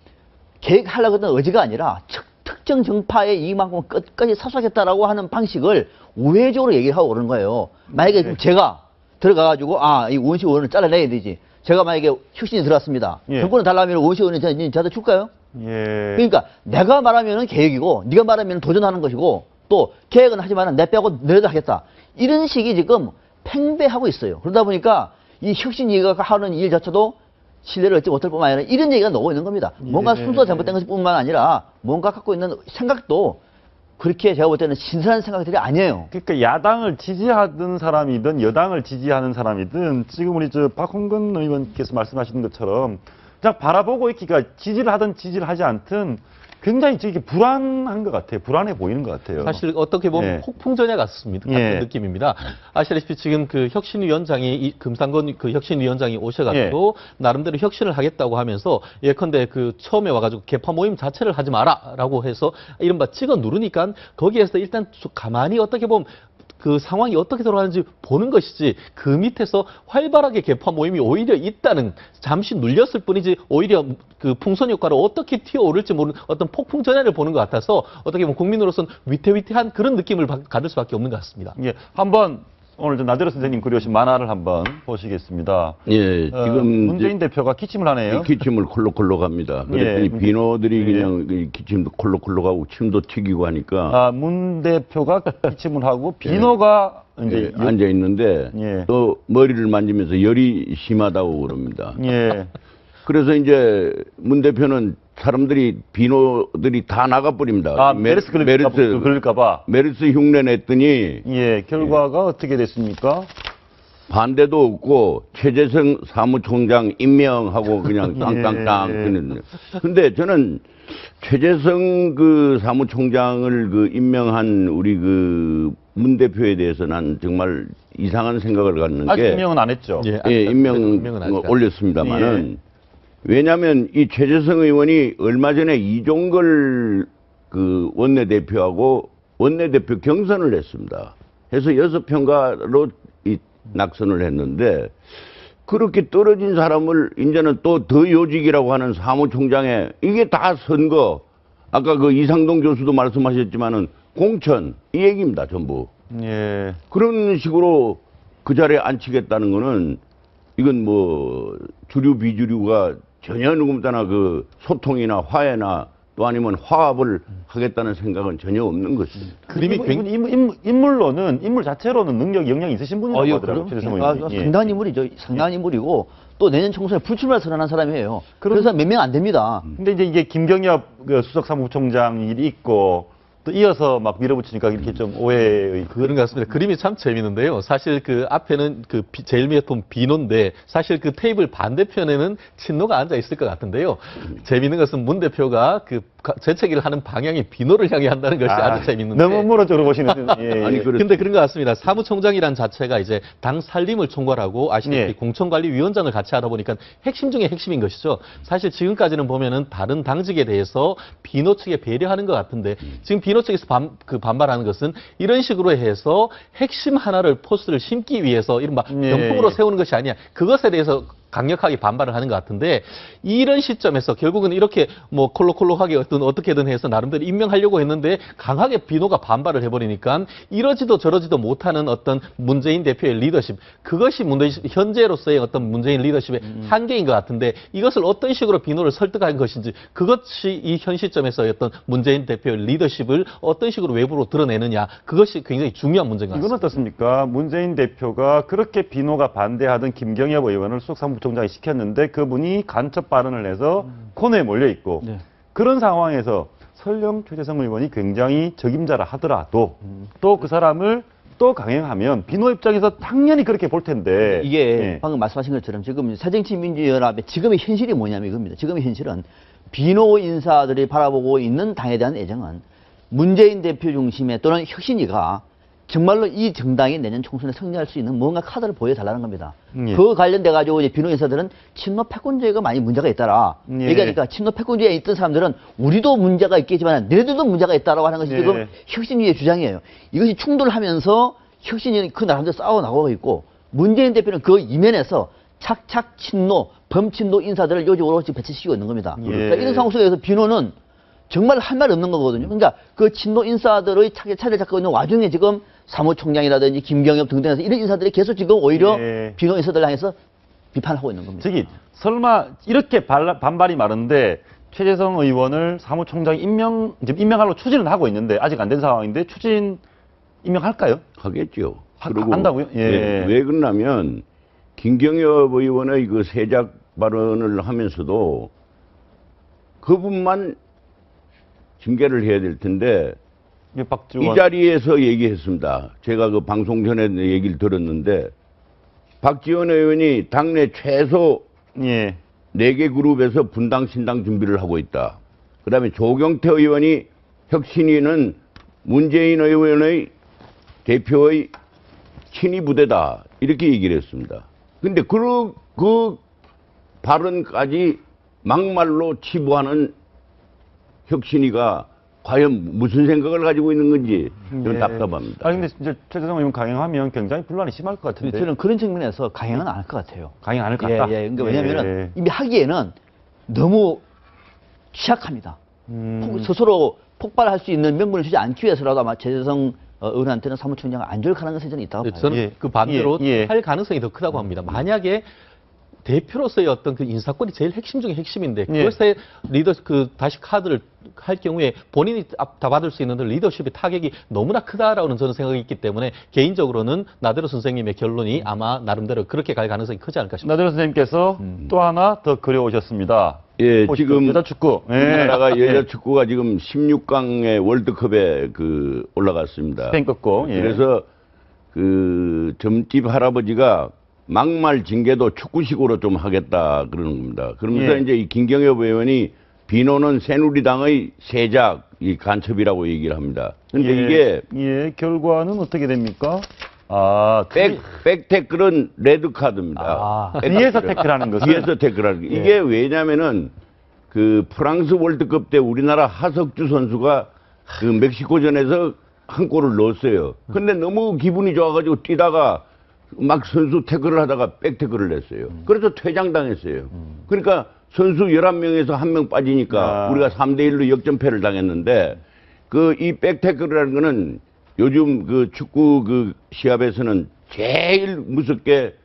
계획하려고 했던 의지가 아니라 특정 정파의 이익만큼 끝까지 사수하겠다라고 하는 방식을 우회적으로 얘기를 하고 그러는 거예요. 만약에 제가 들어가가지고 이 우원식 의원을 잘라내야 되지. 제가 만약에 혁신이 들어왔습니다. 정권을 달라면 우원식 의원은 저한테 줄까요? 그러니까 내가 말하면은 계획이고 네가 말하면 도전하는 것이고 또 계획은 하지만 내 빼고 너희들 하겠다. 이런 식이 지금 팽배하고 있어요. 그러다 보니까 이 혁신위가 하는 일 자체도 신뢰를 얻지 못할 뿐만 아니라 이런 얘기가 나오고 있는 겁니다. 뭔가 순서가 잘못된 것뿐만 아니라 뭔가 갖고 있는 생각도 그렇게 제가 볼 때는 신선한 생각들이 아니에요. 그러니까 야당을 지지하던 사람이든 여당을 지지하는 사람이든 지금 우리 박홍근 의원께서 말씀하시는 것처럼 그냥 바라보고 있기가 지지를 하든 지지를 하지 않든 굉장히 이게 불안한 것 같아요. 불안해 보이는 것 같아요. 사실 어떻게 보면 폭풍전야 같습니다. 같은 느낌입니다. 아시다시피 지금 그 혁신위원장이 금상건 그 혁신위원장이 오셔가지고 나름대로 혁신을 하겠다고 하면서 예컨대 그 처음에 와가지고 개파 모임 자체를 하지 마라라고 해서 이른바 찍어 누르니까 거기에서 일단 가만히 어떻게 보면 그 상황이 어떻게 돌아가는지 보는 것이지 그 밑에서 활발하게 개파 모임이 오히려 있다는 잠시 눌렸을 뿐이지 오히려 그 풍선 효과로 어떻게 튀어오를지 모르는 어떤 폭풍 전야를 보는 것 같아서 어떻게 보면 국민으로서는 위태위태한 그런 느낌을 받을 수밖에 없는 것 같습니다. 한번 오늘 나재로 선생님 그려오신 만화를 한번 보시겠습니다. 지금 문재인 대표가 기침을 하네요. 기침을 콜록콜록합니다. 그랬더니 비노들이 그냥 기침도 콜록콜록하고 침도 튀기고 하니까 문 대표가 기침을 하고 비노가 이제 앉아 있는데 또 머리를 만지면서 열이 심하다고 그럽니다. 그래서 이제 문 대표는 사람들이 비노들이 다 나가버립니다. 메르스 그럴까봐. 메르스 흉내 냈더니 결과가 어떻게 됐습니까? 반대도 없고 최재성 사무총장 임명하고 그냥 땅땅땅. 근데 저는 최재성 그 사무총장을 그 임명한 우리 그 문 대표에 대해서 난 정말 이상한 생각을 갖는 게 임명은 안 했죠. 임명은 올렸습니다만은. 왜냐하면 이 최재성 의원이 얼마 전에 이종걸 그 원내대표하고 원내대표 경선을 했습니다. 해서 6평가로 낙선을 했는데 그렇게 떨어진 사람을 이제는 또 더 요직이라고 하는 사무총장에 이게 다 선거 아까 그 이상동 교수도 말씀하셨지만은 공천 이 얘기입니다 전부. 그런 식으로 그 자리에 앉히겠다는 거는 이건 뭐 주류 비주류가 전혀 누구보다나 그 소통이나 화해나 또 아니면 화합을 하겠다는 생각은 전혀 없는 것입니다. 그림이 인물로는 인물 자체로는 능력, 역량이 있으신 분이라고 하더라고요. 상당한 인물이죠. 상당한 인물이고 또 내년 총선에 불출마를 선언한 사람이에요. 그래서 몇 명 안 됩니다. 근데 이제 이게 김경엽 그 수석 사무총장 일이 있고 또 이어서 막 밀어붙이니까 이렇게 좀 오해의 그런 것 같습니다. 그림이 참 재밌는데요. 사실 그 앞에는 그 제일 밑에 보면 비노인데 사실 그 테이블 반대편에는 친노가 앉아 있을 것 같은데요. 재밌는 것은 문 대표가 그 재채기를 하는 방향이 비노를 향해 한다는 것이 아주 재밌는데. 너무 물어쪽으로 보시는. 아니, 근데 그런 것 같습니다. 사무총장이란 자체가 이제 당 살림을 총괄하고 아시다시피 공천관리위원장을 같이 하다 보니까 핵심 중에 핵심인 것이죠. 사실 지금까지는 보면은 다른 당직에 대해서 비노 측에 배려하는 것 같은데 지금 비노 측에서 반발하는 것은 이런 식으로 해서 핵심 하나를 포스를 심기 위해서 이른바 병풍으로 세우는 것이 아니야. 그것에 대해서 강력하게 반발을 하는 것 같은데 이런 시점에서 결국은 이렇게 뭐 콜록콜록하게 어떻게든 해서 나름대로 임명하려고 했는데 강하게 비노가 반발을 해버리니까 이러지도 저러지도 못하는 어떤 문재인 대표의 리더십 그것이 현재로서의 어떤 문재인 리더십의 한계인 것 같은데 이것을 어떤 식으로 비노를 설득한 것인지 그것이 이 현 시점에서의 어떤 문재인 대표의 리더십을 어떤 식으로 외부로 드러내느냐 그것이 굉장히 중요한 문제인 것 같습니다. 이건 어떻습니까? 문재인 대표가 그렇게 비노가 반대하던 김경엽 의원을 수석사무총장이 시켰는데 그분이 간첩 발언을 해서 코너에 몰려 있고 그런 상황에서 설령 최재성 의원이 굉장히 적임자라 하더라도 또 그 사람을 또 강행하면 비노 입장에서 당연히 그렇게 볼 텐데 이게 방금 말씀하신 것처럼 지금 새정치민주연합의 지금의 현실이 뭐냐면 이겁니다. 지금의 현실은 비노 인사들이 바라보고 있는 당에 대한 애정은 문재인 대표 중심의 또는 혁신위가 정말로 이 정당이 내년 총선에 승리할 수 있는 뭔가 카드를 보여달라는 겁니다. 그 관련돼가지고 이제 비노 인사들은 친노 패권주의가 많이 문제가 있다라. 얘기하니까 친노 패권주의에 있던 사람들은 우리도 문제가 있겠지만 너희들도 문제가 있다라고 하는 것이 지금 혁신위의 주장이에요. 이것이 충돌하면서 혁신위는 그 나름대로 싸워나가고 있고 문재인 대표는 그 이면에서 착착 친노, 범친노 인사들을 요직으로 지금 배치시키고 있는 겁니다. 그러니까 이런 상황 속에서 비노는 정말 할 말 없는 거거든요. 그러니까 그 친노 인사들의 차례 잡고 있는 와중에 지금 사무총장이라든지 김경엽 등등해서 이런 인사들이 계속 지금 오히려 비노 인사들 향해서 비판하고 있는 겁니다. 저기 설마 이렇게 반발이 많은데 최재성 의원을 사무총장 임명하려고 추진은 하고 있는데 아직 안 된 상황인데 추진 임명할까요? 하겠죠. 한다고요? 왜 그러냐면 김경엽 의원의 그 세작 발언을 하면서도 그분만 징계를 해야 될 텐데 이 자리에서 얘기했습니다. 제가 그 방송 전에 얘기를 들었는데 박지원 의원이 당내 최소 4개 그룹에서 분당 신당 준비를 하고 있다. 그다음에 조경태 의원이 혁신위는 문재인 의원의 대표의 친위 부대다. 이렇게 얘기를 했습니다. 근데 그 발언까지 막말로 치부하는 혁신위가 과연 무슨 생각을 가지고 있는 건지 저는 답답합니다. 아니 근데 진짜 최재성 의원 강행하면 굉장히 분란이 심할 것 같은데. 저는 그런 측면에서 강행은 안 할 것 같아요. 강행 안 할 것 같다. 그러니까 왜냐하면 이미 하기에는 너무 취약합니다. 스스로 폭발할 수 있는 명분을 주지 않기 위해서라도 아마 최재성 의원한테는 사무총장을 안 줄 가능성이 저는 있다고 봐요. 저는 그 반대로 할 가능성이 더 크다고 합니다. 만약에 대표로서의 어떤 그 인사권이 제일 핵심 중에 핵심인데 그것에 다시 카드를 할 경우에 본인이 다 받을 수 있는 리더십의 타격이 너무나 크다라는 저는 생각이 있기 때문에 개인적으로는 나대로 선생님의 결론이 아마 나름대로 그렇게 갈 가능성이 크지 않을까 싶습니다. 나대로 선생님께서 또 하나 더 그려오셨습니다. 예, 지금 여자축구. 우리나라가 여자축구가 지금 16강의 월드컵에 올라갔습니다. 스페인 꺾고. 그래서 그 점집 할아버지가 막말 징계도 축구식으로 좀 하겠다 그러는 겁니다. 그러면서 이제 이 김경엽 의원이 비노는 새누리당의 세작, 이 간첩이라고 얘기를 합니다. 근데 이게 결과는 어떻게 됩니까? 백 태클은 레드 카드입니다. 뒤에서 태클하는 거죠. 뒤에서 태클하는 거. 이게 왜냐면은 그 프랑스 월드컵 때 우리나라 하석주 선수가 그 멕시코전에서 한 골을 넣었어요. 근데 너무 기분이 좋아가지고 뛰다가 막 선수 태클을 하다가 백태클을 냈어요. 그래서 퇴장당했어요. 그러니까 선수 11명에서 1명 빠지니까 우리가 3대1로 역전패를 당했는데 이 백태클이라는 거는 요즘 그 축구 그 시합에서는 제일 무섭게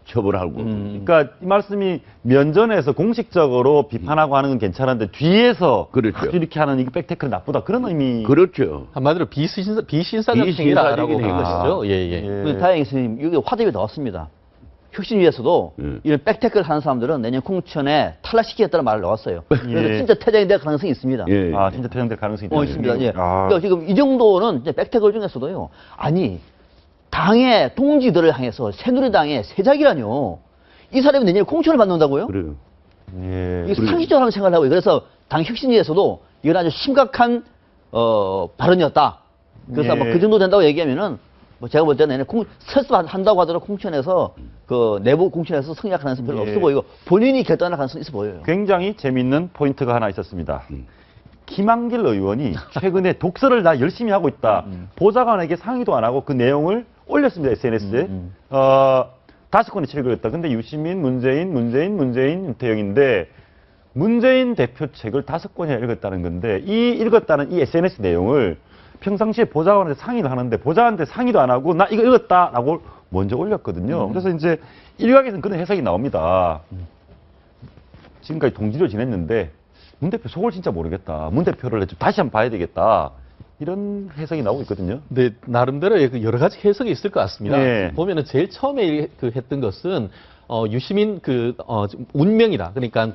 처벌하고. 그러니까 이 말씀이 면전에서 공식적으로 비판하고 하는 건 괜찮은데 뒤에서 그렇죠. 아주 이렇게 하는 이게 백태클 나쁘다 그런 의미. 그렇죠. 한마디로 비신사적 행위라고 하는 것이죠. 예. 다행히 선생님 여기 화답이 나왔습니다. 혁신위에서도 이런 백태클 하는 사람들은 내년 공천에 탈락시키겠다는 말을 나왔어요. 그래서 진짜 퇴장이 될 가능성이 있습니다. 아, 진짜 퇴장될 가능성이 있다. 있습니다. 예. 그러니까 지금 이 정도는 이제 백태클 중에서도요. 아니, 당의 동지들을 향해서 새누리당의 세작이라뇨. 이 사람이 내년에 공천을 받는다고요? 그래요. 이게 상식적으로 한번 생각을 하고요. 그래서 당 혁신위에서도 이건 아주 심각한 발언이었다. 그래서 뭐 그 정도 된다고 얘기하면은 뭐 제가 볼 때는 설사한다고 하더라도 공천에서 그 내부 공천에서 승리할 가능성이 별로 없어 보이고 본인이 결단할 가능성이 있어 보여요. 굉장히 재미있는 포인트가 하나 있었습니다. 김한길 의원이 최근에 독서를 나 열심히 하고 있다. 보좌관에게 상의도 안 하고 그 내용을 올렸습니다. SNS에. 5건의 책을 읽었다. 근데 유시민, 문재인, 윤태영인데 문재인 대표 책을 5권이나 읽었다는 건데 이 읽었다는 이 SNS 내용을 평상시에 보좌관한테 상의를 하는데 보좌관한테 상의도 안 하고 나 이거 읽었다라고 먼저 올렸거든요. 그래서 이제 일각에서는 그런 해석이 나옵니다. 지금까지 동지로 지냈는데 문 대표 속을 진짜 모르겠다. 문 대표를 다시 한번 봐야 되겠다. 이런 해석이 나오고 있거든요. 네, 나름대로의 여러 가지 해석이 있을 것 같습니다. 네. 보면은 제일 처음에 했던 것은 유시민 운명이다. 그러니까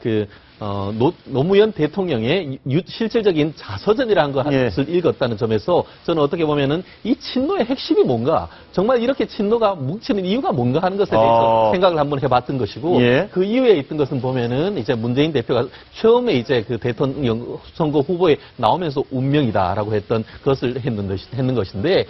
노무현 대통령의 실질적인 자서전이라는 것을 읽었다는 점에서 저는 어떻게 보면은 이 친노의 핵심이 뭔가, 정말 이렇게 친노가 뭉치는 이유가 뭔가 하는 것에 대해서 생각을 한번 해봤던 것이고, 그 이후에 있던 것은 보면은 이제 문재인 대표가 처음에 이제 그 대통령 선거 후보에 나오면서 운명이다라고 했던 것을 했는 것인데,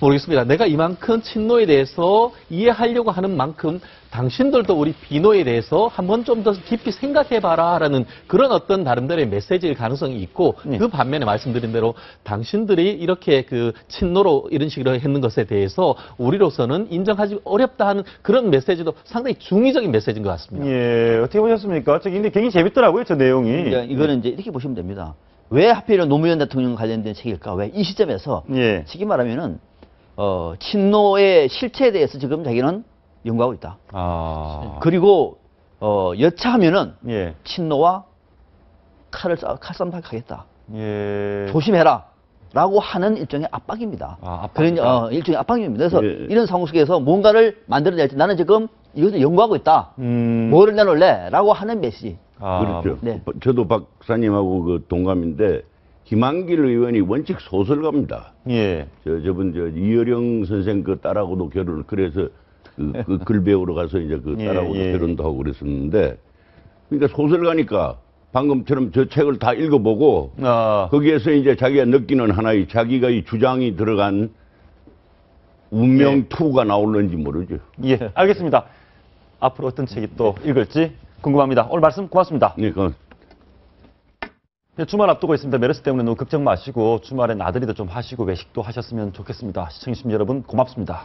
모르겠습니다. 내가 이만큼 친노에 대해서 이해하려고 하는 만큼 당신들도 우리 비노에 대해서 한번 좀 더 깊이 생각해봐라라는 그런 어떤 나름대로의 메시지일 가능성이 있고, 그 반면에 말씀드린 대로 당신들이 이렇게 그 친노로 이런 식으로 했는 것에 대해서 우리로서는 인정하기 어렵다 하는 그런 메시지도 상당히 중의적인 메시지인 것 같습니다. 예, 어떻게 보셨습니까? 근데 굉장히 재밌더라고요, 저 내용이. 이거는 이제 이렇게 보시면 됩니다. 왜 하필 노무현 대통령 관련된 책일까? 왜 이 시점에서 쉽게 말하면은 친노의 실체에 대해서 지금 자기는 연구하고 있다. 그리고 여차하면은 친노와 칼싸움 하겠다. 조심해라. 라고 하는 일종의 압박입니다. 그런 일종의 압박입니다. 그래서 이런 상황 속에서 뭔가를 만들어낼 때 나는 지금 이것을 연구하고 있다. 뭐를 내놓을래? 라고 하는 메시지. 그렇죠. 저도 박사님하고 그 동감인데 김한길 의원이 원칙 소설가입니다. 저분 이어령 선생 그 딸하고도 결혼을 그래서 그 글 배우러 가서 이제 그 딸하고도 결혼도 하고 그랬었는데, 그러니까 소설가니까 방금처럼 저 책을 다 읽어보고 거기에서 이제 자기가 느끼는 하나의 자기가 이 주장이 들어간 운명 2가 나올는지 모르죠. 알겠습니다. 앞으로 어떤 책이 또 읽을지 궁금합니다. 오늘 말씀 고맙습니다. 주말 앞두고 있습니다. 메르스 때문에 너무 걱정 마시고 주말에 나들이도 좀 하시고 외식도 하셨으면 좋겠습니다. 시청해주신 여러분 고맙습니다.